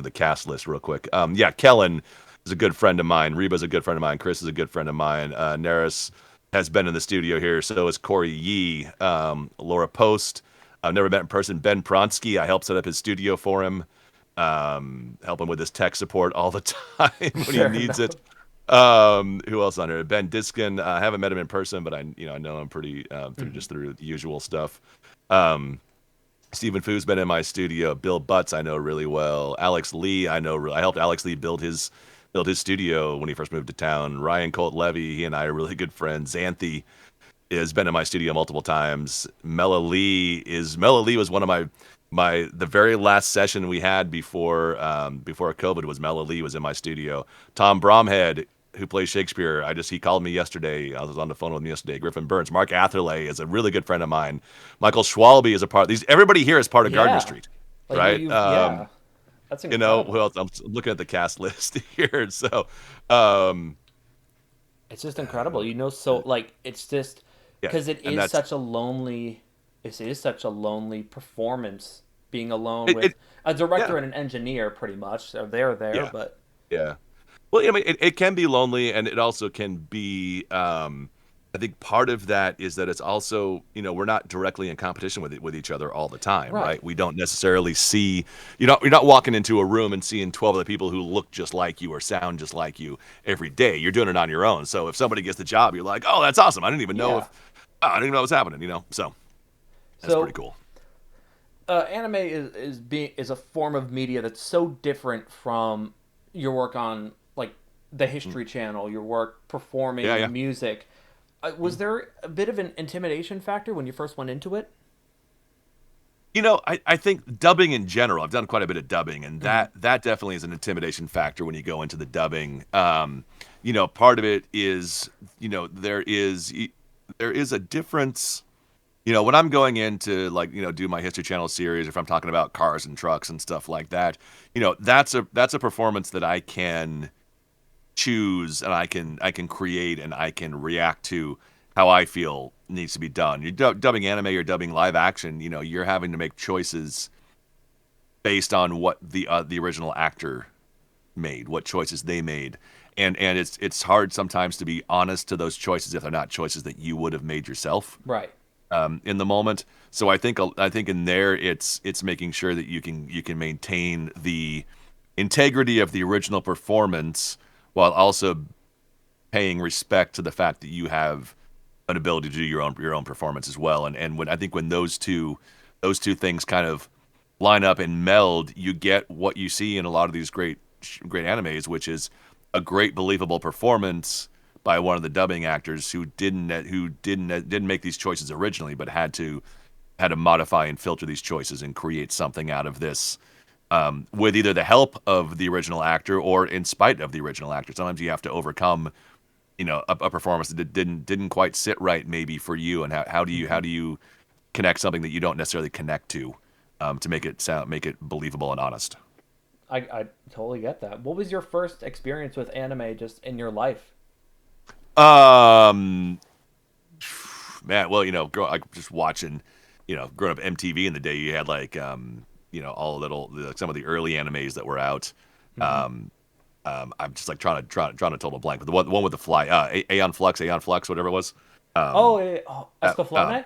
the cast list real quick. Yeah, Kellen is a good friend of mine. Reba's a good friend of mine. Chris is a good friend of mine. Neris has been in the studio here. So is Corey Yee. Laura Post. I've never met in person. Ben Pronsky. I helped set up his studio for him. Help him with his tech support all the time when Fair he needs enough. it. Who else on here? Ben Diskin. I haven't met him in person, but I know him pretty through the usual stuff. Stephen Foo's been in my studio. Bill Butts I know really well. Alex Lee I know. I helped Alex Lee build his studio when he first moved to town. Ryan Colt Levy, he and I are really good friends. Xanthi has been in my studio multiple times. Mela Lee was one of the very last session we had before COVID was Mela Lee was in my studio. Tom Bromhead, who plays Shakespeare, he called me yesterday. I was on the phone with him yesterday. Griffin Burns, Mark Atherley is a really good friend of mine. Michael Schwalbe is a part of these. Everybody here is part of Gardner Yeah. Street, Like right? yeah. That's Who incredible. else? I'm looking at the cast list here. So, um, It's just incredible. So like it's just yeah, because it and is that's such a lonely it is such a lonely performance being alone it. with a Yeah, director and an engineer pretty much. So they're there, yeah, but yeah. Well, I mean, it can be lonely, and it also can be. I think part of that is that it's also, we're not directly in competition with each other all the time, right. right? We don't necessarily see. You're not walking into a room and seeing 12 other people who look just like you or sound just like you every day. You're doing it on your own. So if somebody gets the job, you're like, oh, that's awesome. Yeah. I didn't even know what was happening. So that's pretty So cool. anime is a form of media that's so different from your work on like the Mm. History Channel, your work Yeah, performing yeah. music. Was there a bit of an intimidation factor when you first went into it? I think dubbing in general, I've done quite a bit of dubbing, and Hmm. that definitely is an intimidation factor when you go into the dubbing. Part of it is, there is a difference. When I'm going into like, do my History Channel series, if I'm talking about cars and trucks and stuff like that, that's a performance that I can choose and I can create and I can react to how I feel needs to be done. You're dubbing anime or dubbing live action, you're having to make choices based on what the original actor made, what choices they made. And it's hard sometimes to be honest to those choices if they're not choices that you would have made yourself Right. in the moment. So I think in there it's making sure that you can maintain the integrity of the original performance while also paying respect to the fact that you have an ability to do your own performance as well. And when I think when those two things kind of line up and meld, you get what you see in a lot of these great animes, which is a great believable performance by one of the dubbing actors who didn't make these choices originally, but had to modify and filter these choices and create something out of this with either the help of the original actor or in spite of the original actor. Sometimes you have to overcome, a performance that didn't quite sit right maybe for you, and how do you connect something that you don't necessarily connect to make it believable and honest. I totally get that. What was your first experience with anime just in your life? Um, Man, well, like just watching, growing up MTV in the day, you had like, all like some of the early animes that were out. Hmm. Um, I'm just like trying to total blank, but the one with the fly, Aeon Flux, whatever it was. Um, uh, um, Escaflowne?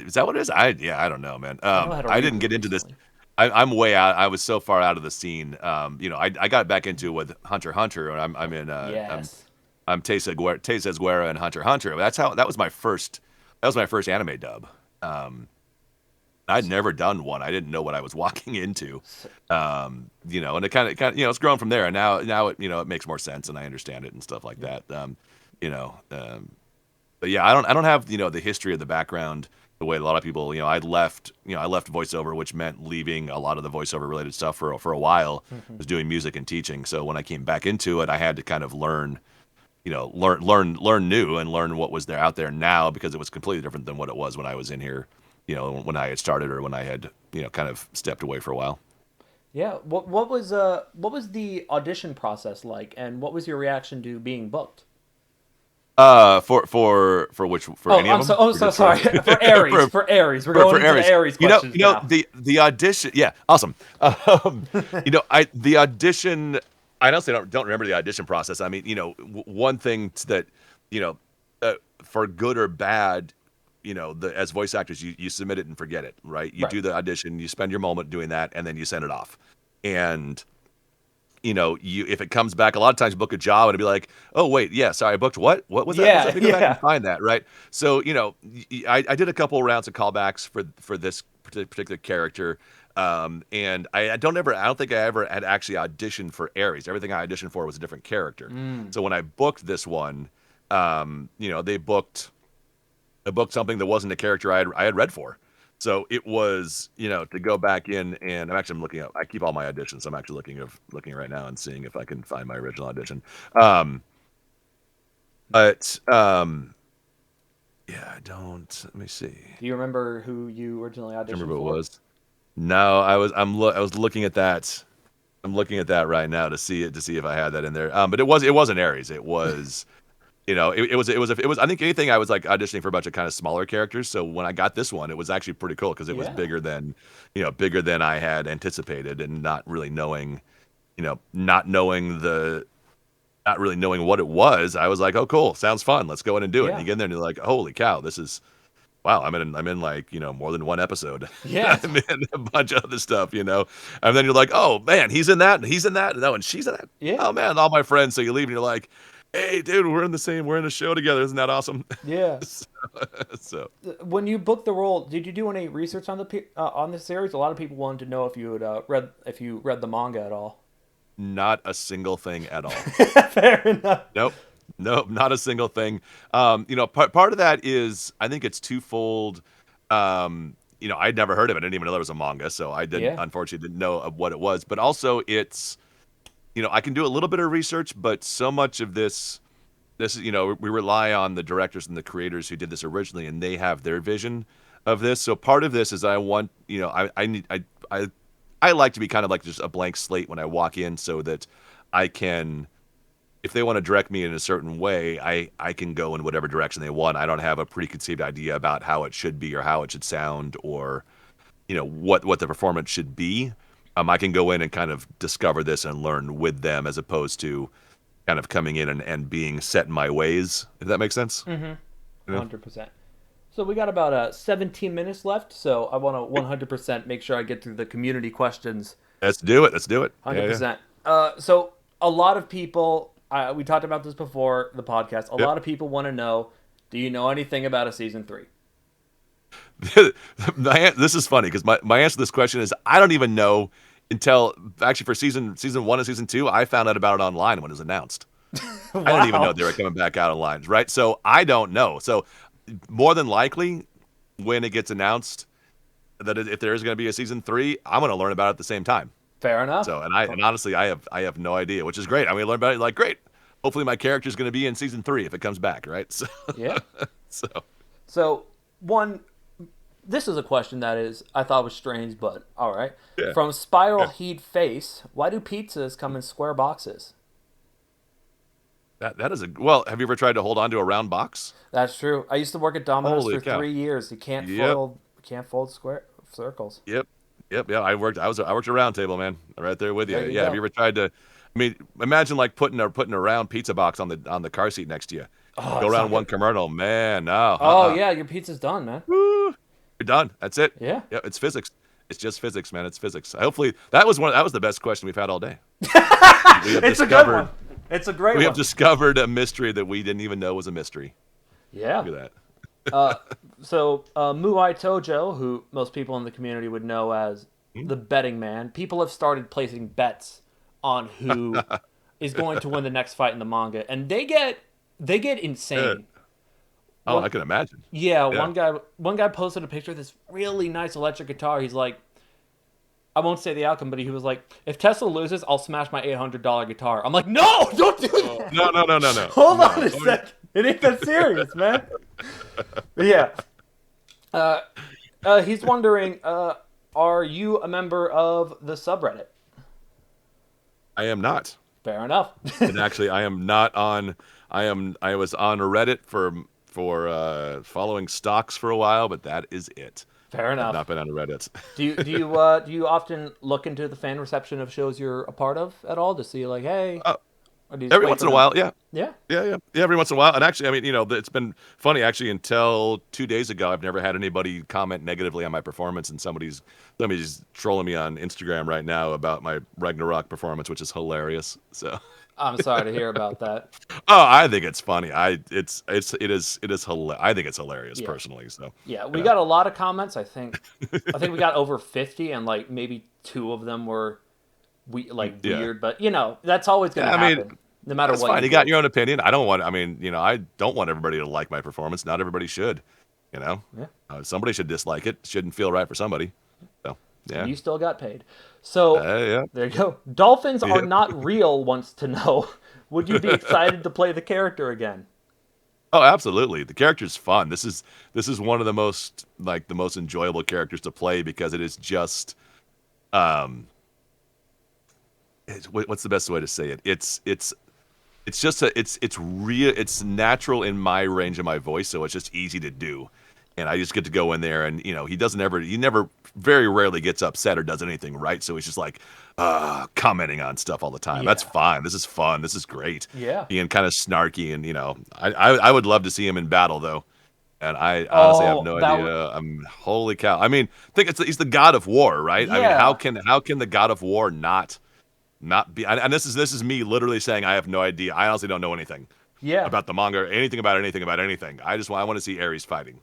is that what it is? I don't know, man. I know I had a I didn't reboot get into this. recently. I'm way out. I was so far out of the scene. I got back into it with Hunter x Hunter, and I'm in Yes. I'm Tei Guerra and Hunter x Hunter. That was my first anime dub. Um, I'd S- never done one. I didn't know what I was walking into. s- And it kind of, it's grown from there. And now it makes more sense, and I understand it and stuff like that. You know, but yeah, I don't have the history of the background the way a lot of people. I left voiceover, which meant leaving a lot of the voiceover related stuff for a while. I Mhm. was doing music and teaching. So when I came back into it, I had to kind of learn. learn new and learn what was there out there now, because it was completely different than what it was when I was in here, when I had started, or when I had, kind of stepped away for a while. Yeah. What was the audition process like, and what was your reaction to being booked? For Oh, any of I'm so them? oh Or so just for sorry. For Aries, for for Aries, we're going for into the Aries? Aries questions now. The audition. Yeah, awesome. I the audition. I honestly don't remember the audition process. I mean, one thing that, you know, for good or bad, as voice actors, you submit it and forget it, right? You Right. do the audition, you spend your moment doing that, and then you send it off. And you if it comes back, a lot of times you book a job and it'd be like, oh wait, yeah, sorry, I booked what was that? Let's Yeah. have to go back and Yeah. find that, right? So I did a couple rounds of callbacks for this particular character, and I don't think I ever had actually auditioned for Ares. Everything I auditioned for was a different character. Mm. So when I booked this one, they booked I booked something that wasn't a character I had read for. So it was, to go back in, and I'm looking up. I keep all my auditions. So I'm actually looking right now and seeing if I can find my original audition. Um, but yeah, I don't. Let me see. Do you remember who you originally I don't auditioned remember what it for? was. No, I was looking at that. I'm looking at that right now to see if I had that in there. But it wasn't Ares. It was. I think anything, I was like auditioning for a bunch of kind of smaller characters. So when I got this one, it was actually pretty cool because it was Yeah. bigger than I had anticipated, and not really knowing, not knowing not really knowing what it was. I was like, oh, cool, sounds fun. Let's go in and do it. And Yeah. you get in there and you're like, holy cow, this is wow. I'm in like, more than one episode. Yeah. I'm in a bunch of other stuff, and then you're like, oh man, he's in that, and he's in that, and no, and she's in that. Yeah. Oh man, all my friends. So you leave and you're like, hey, dude, we're in a show together. Isn't that awesome? Yeah. so, so When you booked the role, did you do any research on on the series? A lot of people wanted to know if you had read the manga at all. not a single thing at all. Fair enough. Nope. Nope, not a single thing. Part of that is, I think it's twofold. I'd never heard of it. I didn't even know there was a manga, so I Yeah. unfortunately didn't know of what it was. But also, it's, I can do a little bit of research, but so much of this is, we rely on the directors and the creators who did this originally, and they have their vision of this. So part of this is, I want, I need, I like to be kind of like just a blank slate when I walk in, so that I can, if they want to direct me in a certain way, I can go in whatever direction they want. I don't have a preconceived idea about how it should be, or how it should sound, or what the performance should be. I can go in and kind of discover this and learn with them, as opposed to kind of coming in and being set in my ways, if that makes sense. Mm-hmm. You know? 100%. So we got about 17 minutes left. So I want to 100% make sure I get through the community questions. Let's do it. Let's do it. Yeah, yeah. 100%. So a lot of people, we talked about this before the podcast. A Yep. lot of people want to know, do you know anything about a season 3? This is funny because my answer to this question is, I don't even know until, actually, for season one and season two, I found out about it online when it was announced. I didn't even know Wow. they were coming back out online, right? So I don't know. So more than likely, when it gets announced that if there is going to be a season three, I'm going to learn about it at the same time. Fair enough. So and honestly, I have no idea, which is great. I'm going to learn about it, like, great. Hopefully my character is going to be in season three if it comes back, right? So Yeah. so So one, this is a question that is I thought was strange, but all right. yeah. From Spiral Yeah. Heat Face, why do pizzas come in square boxes? That is well. Have you ever tried to hold on to a round box? That's true. I used to work at Domino's Holy for cow! 3 years. You Yep. can't fold square circles. Yep. Yep. Yeah. I worked a round table, man. Right there with you. There you Yeah. Have you go. ever tried to? I mean, imagine like putting a round pizza box on the car seat next to you. Oh, Go it's around not one good. commercial, man. No. Oh yeah, your pizza's done, man. Woo. You're done. That's it. Yeah. Yeah. It's physics. It's just physics, man. It's physics. Hopefully, that was the best question we've had all day. We have It's a good one. discovered It's a great we have one. discovered a mystery that we didn't even know was a mystery. Yeah. Look at Uh, so Muai Tojo, who most people in the community would know as that. the betting man, people have started placing bets on who is going to win the next fight in the manga, and they get Yeah. insane. Oh, One, I can imagine. yeah, Yeah. one guy posted a picture of this really nice electric guitar. He's like, I won't say the outcome, but he was like, if Tesla loses, I'll smash my $800 guitar. I'm like, no, don't do Oh, that. no, no, no, no, no, Hold on no. a second. It ain't that serious, man. But yeah. Uh, he's wondering, are you a member of the subreddit? I am not. Fair enough. And actually, I am not on. I was on Reddit for following stocks for a while, but that is it. Fair I've not enough. been on Reddit. Do you often look into the fan reception of shows you're a part of at all to see like, hey, Uh, or do you just every wait once for in a them? while, yeah. Yeah. Yeah. Every once in a while, and actually, I mean, it's been funny actually until 2 days ago. I've never had anybody comment negatively on my performance, and somebody's trolling me on Instagram right now about my Ragnarok performance, which is hilarious. So, I'm sorry to hear about that. oh, I think it's funny. It is hilarious. I think it's hilarious Yeah. personally. So, Yeah, you we know, got a lot of comments. I think we got over 50, and like maybe two of them were yeah. weird, but that's always going Yeah, to I mean, happen, no matter that's what fine. you You got do. your own opinion. I don't want. I mean, I don't want everybody to like my performance. Not everybody should. You know, Yeah, somebody should dislike it. Shouldn't feel right for somebody. So, and yeah. you still got paid. So Yeah. there you go. Dolphins are Yeah. not real. Wants to know, would you be excited to play the character again? Oh, absolutely. The character's fun. This is one of the most enjoyable characters to play because it is just um what's the best way to say it? It's just it's real, it's natural in my range of my voice, so it's just easy to do. And I just get to go in there and he never very rarely gets upset or does anything, right? So he's just like commenting on stuff all the time. That's Yeah, fine. This is fun. This is great. yeah. Being kind of snarky and I would love to see him in battle though. And I honestly have Oh, no idea. Holy cow. I mean, he's the god of war, right? I mean, yeah, how can the god of war not be? And this is me literally saying I have no idea. I honestly don't know anything yeah, about the manga, or anything about anything. I want to see Ares fighting.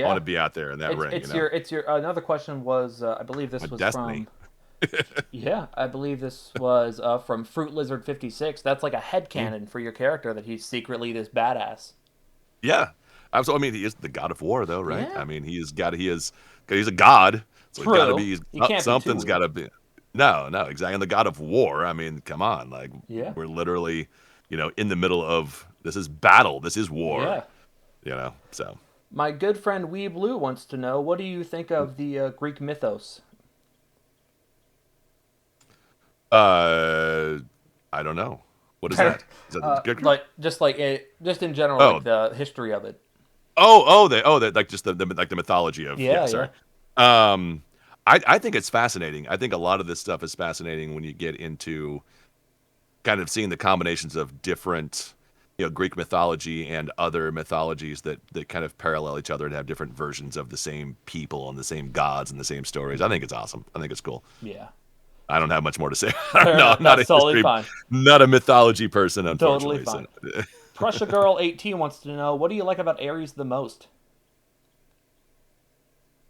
I want yeah. to be out there in that It's ring. it's your it's your another question was I believe My this was destiny. from. Yeah, I believe this was from Fruit Lizard 56. That's like a Mm. headcanon for your character that he's secretly this badass. Yeah, absolutely. I mean, he is the god of war, though, right? Yeah, I mean, he's a god, so he's got to true. be You can't be too something's got weird. to be. No, no, exactly. And the god of war. I mean, come on, like Yeah, we're literally, in the middle of this is battle. This is war. yeah. So My good friend Wee Blue wants to know, what do you think of the Greek mythos? uh, I don't know. What is that? Is that the good? Just in general, like Oh, the history of it. oh, like just the mythology of, yeah. Yeah, Sorry. yeah, Um, I think it's fascinating. I think a lot of this stuff is fascinating when you get into kind of seeing the combinations of different, Greek mythology and other mythologies that kind of parallel each other and have different versions of the same people and the same gods and the same stories. I think it's awesome. I think it's cool. yeah. I don't have much more to say. Fair No, enough. I'm not a That's totally history, fine. not a mythology person, Totally unfortunately. So. fine. Prussia Girl 18 wants to know, what do you like about Ares the most?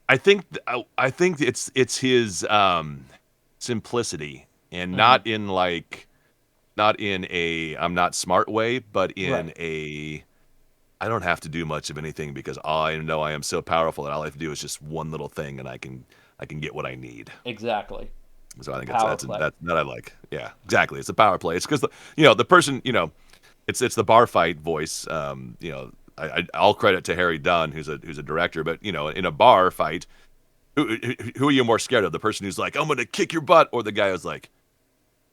I think it's his simplicity, and Hmm. not in a I'm not smart way, but Right. in a I don't have to do much of anything because I know I am so powerful that all I have to do is just one little thing, and I can get what I need. Exactly. So I think Power play. that's that I like. Yeah, exactly. It's a power play. It's because the person, it's the bar fight voice. All credit to Harry Dunn, who's a director, but in a bar fight, who are you more scared of? The person who's like, I'm gonna kick your butt, or the guy who's like,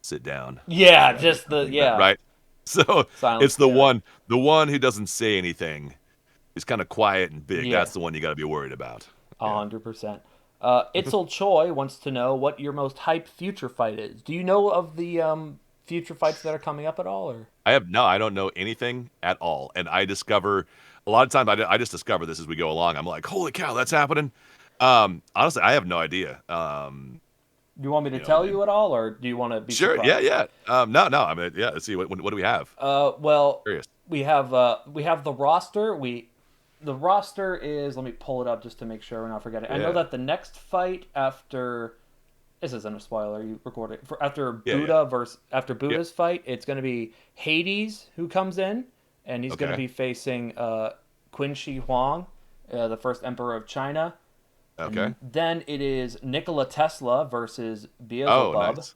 sit down, Yeah, or just something like that, right? So silence it's the killer. one who doesn't say anything, is kind of quiet and big. Yeah, That's the one you got to be worried about. Yeah. 100%. Itzel Choi wants to know what your most hyped future fight is. Do you know of the future fights that are coming up at all? Or I don't know anything at all, and I discover a lot of times I just discover this as we go along. I'm like, holy cow, that's happening. Honestly, I have no idea. do you want me to You know, tell you at all, or do you want to be sure, yeah, surprised? yeah. No, no. I mean, yeah. Let's see what do we have? Well, Curious. we have the roster. The roster is, let me pull it up just to make sure we're not forgetting. I know Yeah, that the next fight after, this isn't a spoiler. You record it for yeah, yeah, after yeah. Buddha's fight. It's going to be Hades who comes in, and he's going to Okay, be facing Qin Shi Huang, the first emperor of China. Okay. And then it is Nikola Tesla versus Oh, Beelzebub. nice.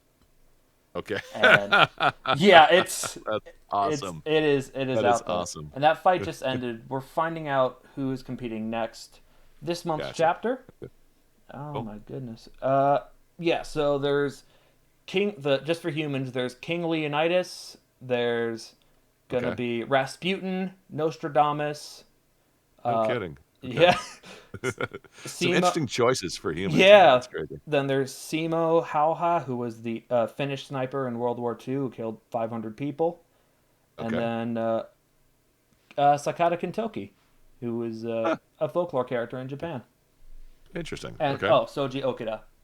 Okay. And yeah, That's awesome. it is That is out there. awesome. And that fight just ended. We're finding out who is competing next this month's Gotcha. chapter. Oh Cool. my goodness. Yeah, so there's just for humans, there's King Leonidas, there's gonna Okay. be Rasputin, Nostradamus, No uh kidding. Okay. yeah, Some Simo, interesting choices for humans, man. yeah. That's crazy. Then there's Simo Hauha, who was the Finnish sniper in World War II who killed 500 people. And Okay. then Sakata Kintoki, who was Huh. a folklore character in Japan. Interesting. And Okay. Soji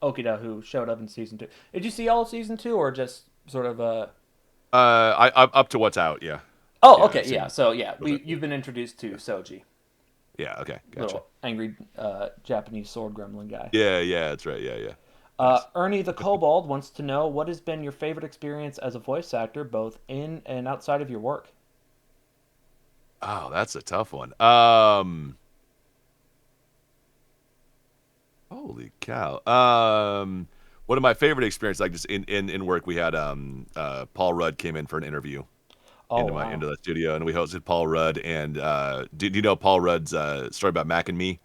Okida, who showed up in season 2. Did you see all of season 2, or just sort of I up to what's out. Yeah. Oh, Yeah. okay, I've yeah. seen. So yeah, Was it? you've been introduced to Soji, Yeah. Okay. Gotcha. little angry Japanese sword gremlin guy. Yeah. Yeah. That's right. Yeah. Yeah. Nice. Ernie the Kobold wants to know what has been your favorite experience as a voice actor, both in and outside of your work. Oh, that's a tough one. Holy cow. One of my favorite experiences, like just in work, we had Paul Rudd came in for an interview Oh wow. into the studio, and we hosted Paul Rudd. And do you know Paul Rudd's story about Mac and Me?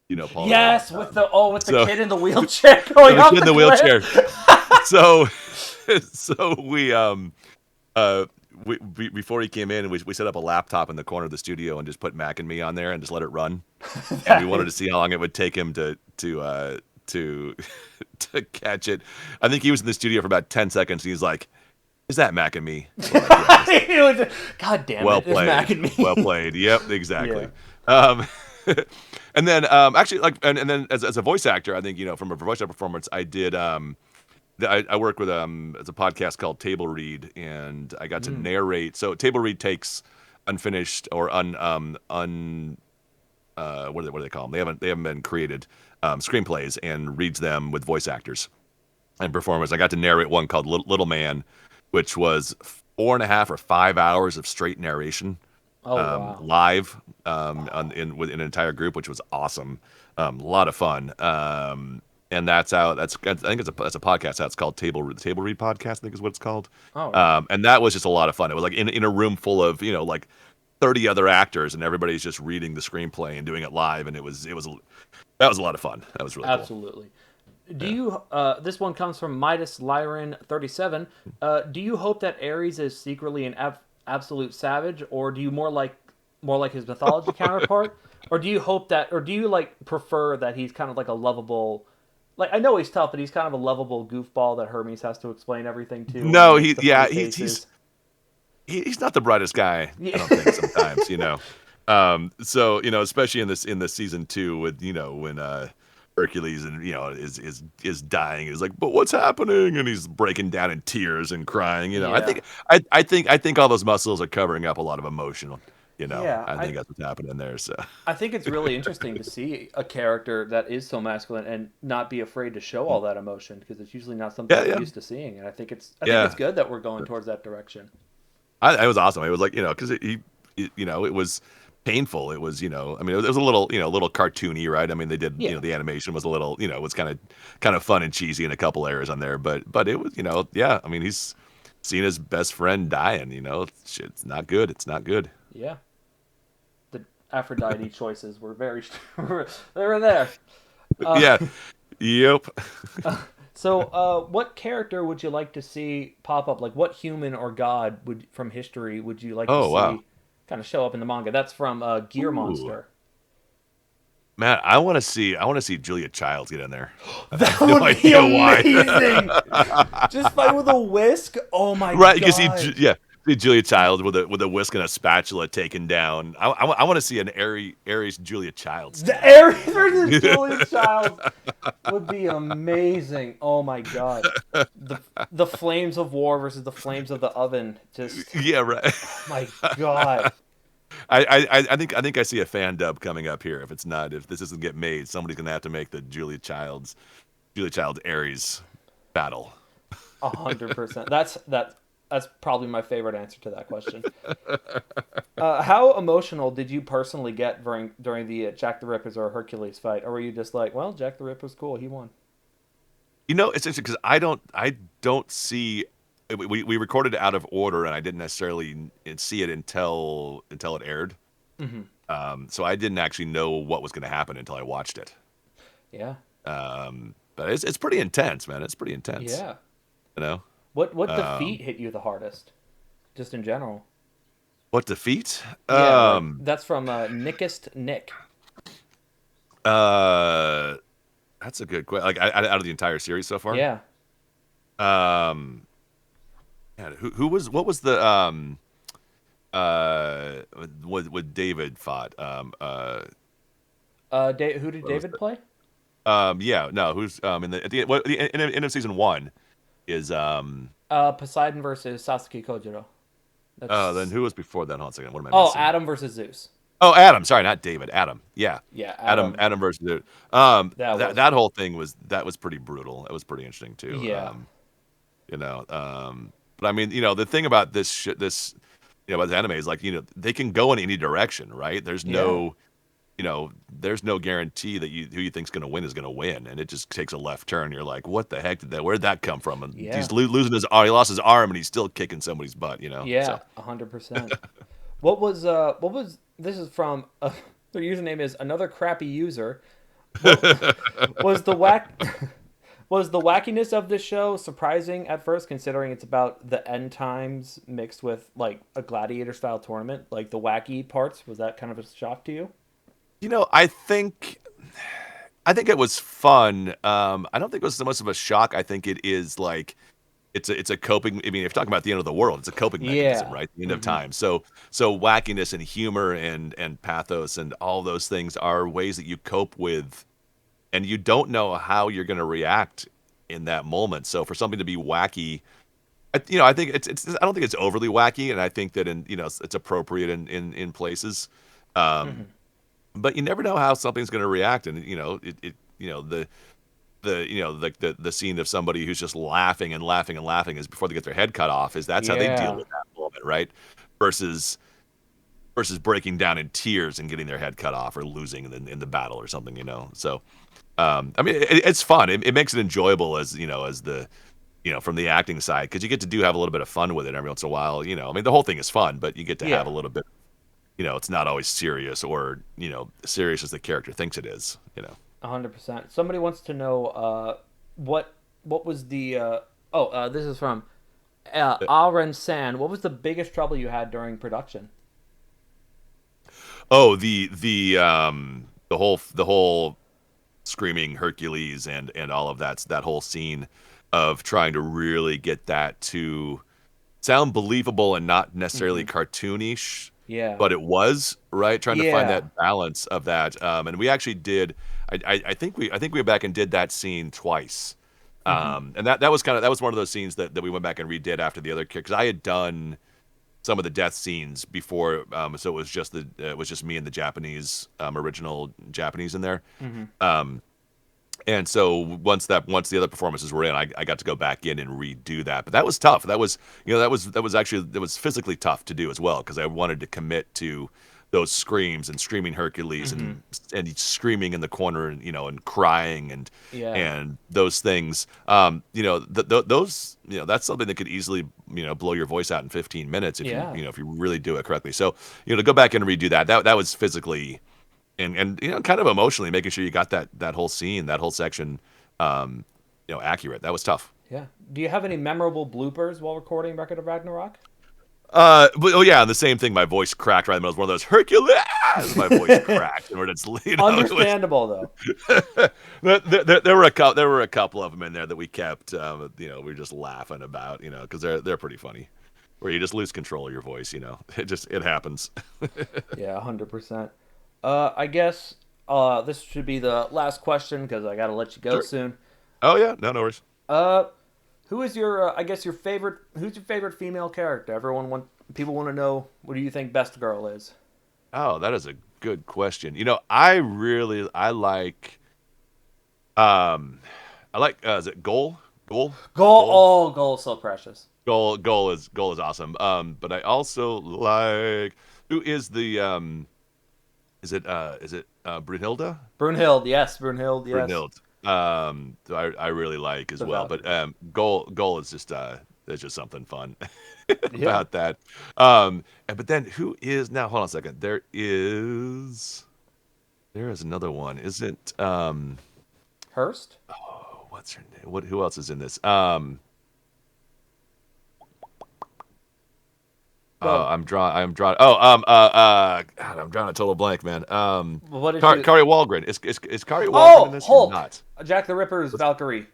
You know Paul Rudd. Yes, with the So kid in the wheelchair going the off kid in the the cliff. wheelchair. So so uh before he came in, we set up a laptop in the corner of the studio and just put Mac and Me on there and just let it run. And we That wanted to is see how long it would take him to to catch it. I think he was in the studio for about 10 seconds and he's like, "Is that Mac and Me?" We're like, "Yeah." God damn Well it, it's Mac played. and Well Me. played. Yep, exactly. Yeah. Um and then actually like and then as a voice actor, I think, from a voice actor performance, I did I work with it's a podcast called Table Read, and I got to Mm. narrate. So Table Read takes unfinished or un what do they call them? They haven't been created screenplays and reads them with voice actors and performers. I got to narrate one called Little Man, which was 4.5 or 5 hours of straight narration Oh wow. live with an entire group, which was awesome. A lot of fun. And that's out. I think it's a podcast. That's called the Table Read podcast. I think is what it's called. All right. And that was just a lot of fun. It was like in a room full of like 30 other actors, and everybody's just reading the screenplay and doing it live, and that was a lot of fun. That was really cool. Absolutely. Do Yeah. you? This one comes from Midas Lyran 37. Do you hope that Ares is secretly an absolute savage, or do you more like his mythology counterpart, or do you hope that, or do you like prefer that he's kind of like a lovable? Like I know he's tough, but he's kind of a lovable goofball that Hermes has to explain everything to when he No, makes the funny faces. he's not the brightest guy. I Yeah. don't think sometimes. So especially in this season 2 with when Hercules and is dying. He's like, but what's happening? And he's breaking down in tears and crying. Yeah. I think all those muscles are covering up a lot of emotion. Yeah. I think that's what's happening there. So I think it's really interesting to see a character that is so masculine and not be afraid to show all that emotion, because it's usually not something yeah, we're yeah, used to seeing, and I think it's yeah. good that we're going towards that direction. It was awesome. It was like because it was painful. It was I mean it was a little a little cartoony, right? I mean they did Yeah, the animation was a little was kind of fun and cheesy in a couple areas on there, but it was yeah. I mean he's seen his best friend dying. It's not good. It's not good. yeah. The Aphrodite choices were very they were there. Uh, Yeah. Yep. what character would you like to see pop up? Like, what human or god would from history would you like to Oh wow. see kind of show up in the manga? That's from Gear Ooh. Monster. Man, I want to see Julia Childs get in there. I That have no would be idea why. amazing. Just fight with a whisk. Oh my Right, you can god. see Julia Childs with a whisk and a spatula taken down. I want to see an Aries Julia Childs The team. Ares versus Julia Child would be amazing. Oh my god. The the flames of war versus the flames of the oven. Just Yeah, right. my god. I think I see a fan dub coming up here. If this doesn't get made, somebody's gonna have to make the Julia Childs Aries battle. 100%. That's That's probably my favorite answer to that question. How emotional did you personally get during the Jack the Ripper's or Hercules fight, or were you just like, well, Jack the Ripper's cool, he won? It's interesting because I don't see. We recorded it out of order, and I didn't necessarily see it until it aired. Hmm. So I didn't actually know what was going to happen until I watched it. Yeah, But it's pretty intense, man. It's pretty intense. yeah. You know. What Um, defeat hit you the hardest, just in general? what defeat? Yeah, like that's from Nickest Nick. Uh, that's a good question. Like out of the entire series so far. Yeah, Um, yeah, who was what was the what David fought? Who did What was David play? yeah, no, who's in the at the what the end of season one is Poseidon versus Sasuke Kojiro. then That's who was before that? Hold on a second, what am I Oh, missing? Adam versus Zeus. Oh, Adam. Sorry, not David. Adam. Yeah, Yeah, Adam. Adam. Adam versus Dude. That That was that whole thing was pretty brutal. That was pretty interesting too. yeah, But I mean, the thing about this, about the anime is like, they can go in any direction, right? yeah, There's no guarantee that who you think's going to win is going to win, and it just takes a left turn. You're like, what the heck where'd that come from? And yeah, he's losing he lost his arm, and he's still kicking somebody's butt. yeah, So 100%. What was this is from their username is another crappy user. What was the whack? Was the wackiness of this show surprising at first, considering it's about the end times mixed with like a gladiator style tournament? Like the wacky parts, was that kind of a shock to you? I think it was fun. I don't think it was so much of a shock. I think it is like it's a coping. I mean, if you're talking about the end of the world, it's a coping mechanism, Yeah. right? The end of Hmm. time. So wackiness and humor and pathos and all those things are ways that you cope with, and you don't know how you're going to react in that moment. So for something to be wacky, I think it's I don't think it's overly wacky, and I think that it's appropriate in places. Um, Hmm. but you never know how something's going to react, and the scene of somebody who's just laughing and laughing and laughing is before they get their head cut off, is that's how they deal Yeah. with that moment, right? Versus breaking down in tears and getting their head cut off or losing in the battle or something. So I mean, it's fun. It makes it enjoyable as the from the acting side, because you get to have a little bit of fun with it every once in a while. I mean, the whole thing is fun, but you get to have Yeah. a little bit. It's not always serious, or serious as the character thinks it is. 100%. Somebody wants to know what was the this is from Aren San. What was the biggest trouble you had during production? Oh, the whole screaming Hercules and all of that whole scene of trying to really get that to sound believable and not necessarily Hmm. cartoonish, Yeah. but it was right, trying to find Yeah. that balance of that. And we actually did. I think we went back and did that scene twice. Hmm. And that was one of those scenes that we went back and redid after the other kick, because I had done some of the death scenes before, so it was just me and the Japanese, original Japanese in there. Hmm. Um, and so once the other performances were in, I got to go back in and redo that. But that was tough. That was physically tough to do as well, because I wanted to commit to those screams and screaming Hercules Hmm. and screaming in the corner, and crying Yeah. and those things. Those, that's something that could easily, blow your voice out in 15 minutes if you Yeah. you know if you really do it correctly. So, to go back and redo that was physically and kind of emotionally, making sure you got that whole scene, that whole section, accurate. That was tough. Yeah. Do you have any memorable bloopers while recording Record of Ragnarok? But, oh yeah, and the same thing. My voice cracked right in the middle. It was one of those Hercules. My voice cracked, and it's it was. Understandable though. There were a couple of them in there that we kept. We were just laughing about, because they're pretty funny. Where you just lose control of your voice. It happens. Yeah, 100%. I guess this should be the last question because I gotta let you go Sure. soon. Oh yeah, no worries. Uh, who is your I guess your favorite? Who's your favorite female character? People want to know what do you think Best Girl is? Oh, that is a good question. Um, I like, is it Goal? Goal? Goal, Goal? oh, Goal, so precious. Goal is awesome. But I also like who is it Brunhilde? Brunhild, yes, Brunhild, yes. Brunhilde. So I really like as The well. But Valkyrie. goal is just there's just something fun Yeah. about that. But then who is now? Hold on a second. There is another one. Isn't Hurst? oh, what's her name? Who else is in this? Well, I'm drawing. Oh, God, I'm drawing a total blank, man. what is she? Kari Walgren. Is Kari Walgren in Oh, this or Hulk! not? Jack the Ripper's Valkyrie.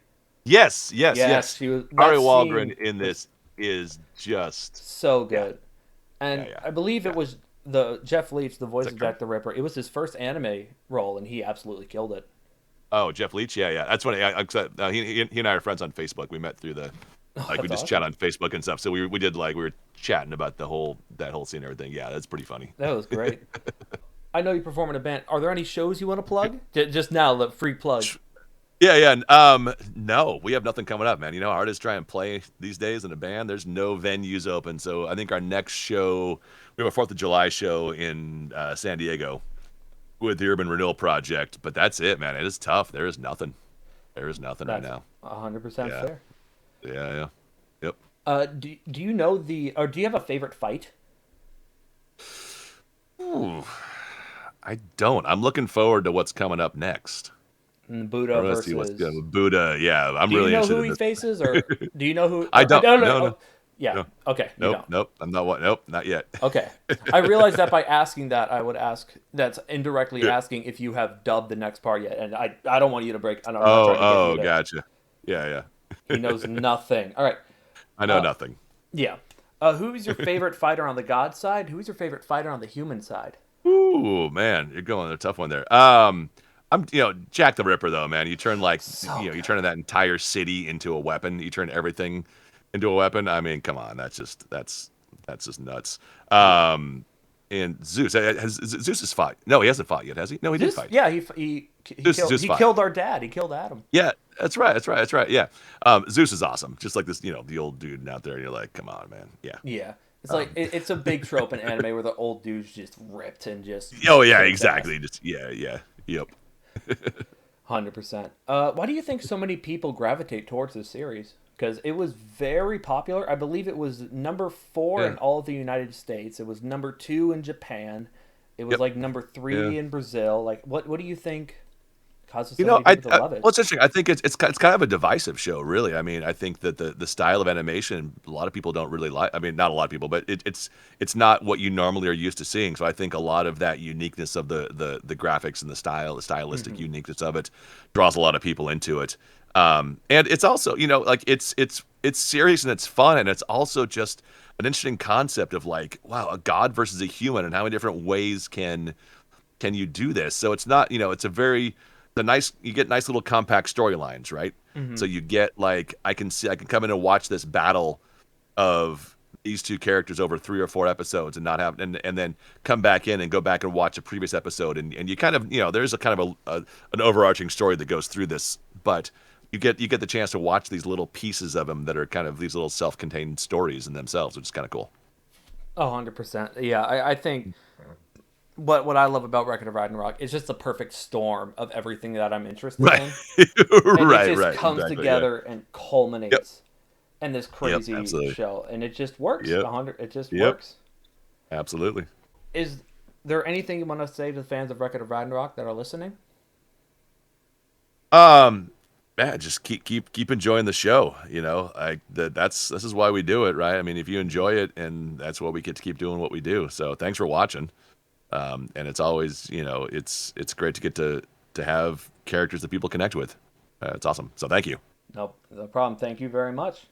Yes, yes, Yes, yes. she was. Kari That Walgren scene in was this is just so yeah, good. And yeah. I believe it Yeah. was the Jeff Leach, the Is voice that of correct? Jack the Ripper. It was his first anime role, and he absolutely killed it. Oh, Jeff Leach. Yeah, yeah. That's funny. 'Cause, he and I are friends on Facebook. We met through the Oh, like we that's just chat awesome. on Facebook and stuff. So we did like we were chatting about that whole scene and everything. Yeah, that's pretty funny. That was great. I know you perform in a band. Are there any shows you want to plug? Just now, the free plug. Yeah, yeah. No, we have nothing coming up, man. You know, artists try and play these days in a band. There's no venues open, so I think our next show, we have a Fourth of July show in San Diego with the Urban Renewal Project, but that's it, man. It is tough. There is nothing. There is nothing right That's now. 100% Yeah, fair. yeah, yeah. Yep. Do you know or do you have a favorite fight? Ooh, I don't. I'm looking forward to what's coming up next. I Buddha want to see what's good versus. with Buddha. Yeah, I'm Do you really know interested who in he this. faces, or do you know who? I Or, I don't. don't know. No, no, Oh, yeah. no, Okay, you nope, don't. nope. I'm not what. Nope, not yet. Okay. I realized that by asking that, I would ask. That's indirectly Yeah. asking if you have dubbed the next part yet, and I don't want you to break. I'm not Oh, trying to get you to. gotcha. Yeah, He yeah. knows nothing. All right. I know Uh, nothing. yeah. Who is your favorite fighter on the god side? Who is your favorite fighter on the human side? Ooh, man, you're going a tough one there. I'm Jack the Ripper though, man. So You good. turn that entire city into a weapon. You turn everything into a weapon. I mean, come on, that's just nuts. Yeah. And Zeus has fought? No, he hasn't fought yet, has he? No, he did This, fight. yeah, he killed Zeus he fought. killed our dad. He killed Adam. Yeah, that's right. That's right. That's right. Yeah. Zeus is awesome. Just like this, the old dude out there. And you're like, come on, man. Yeah. Yeah, it's like Um, it's a big trope in anime where the old dude's just ripped and just oh yeah, kicks ass. exactly. Just yeah, yeah. Yep. 100%. Why do you think so many people gravitate towards this series? Because it was very popular. I believe it was number four Yeah. in all of the United States. It was number two in Japan. It was Yep. like number Yeah. three in Brazil. Like, what do you think causes so many people to love Well, it? it's interesting. I think it's kind of a divisive show, really. I mean, I think that the style of animation, a lot of people don't really like. I mean, not a lot of people, but it's not what you normally are used to seeing. So I think a lot of that uniqueness of the graphics and the stylistic Hmm. uniqueness of it, draws a lot of people into it. And it's also, like it's serious and it's fun, and it's also just an interesting concept of like, wow, a god versus a human, and how many different ways can you do this? So it's not, it's a very the nice you get nice little compact storylines, right? So Hmm. you get like I can come in and watch this battle of these two characters over 3 or 4 episodes and not have and then come back in and go back and watch a previous episode, and you kind of, there's a kind of an overarching story that goes through this, but you get the chance to watch these little pieces of them that are kind of these little self-contained stories in themselves, which is kind of cool. 100%. Yeah, I think what I love about Record of Ragnarok is just the perfect storm of everything that I'm interested Right. in, and it Right, just right, comes exactly, yeah. together and Yep. culminates in this Yep, crazy absolutely. show, and it just works. Yep. 100. It just Yep. works. Absolutely. Is there anything you want to say to the fans of Record of Ragnarok that are listening? Um, Man, just keep enjoying the show. This is why we do it, right? I mean, if you enjoy it, and that's what we get to keep doing what we do. So thanks for watching. And it's always, it's great to get to have characters that people connect with. It's awesome. So thank you. Nope, no problem. Thank you very much.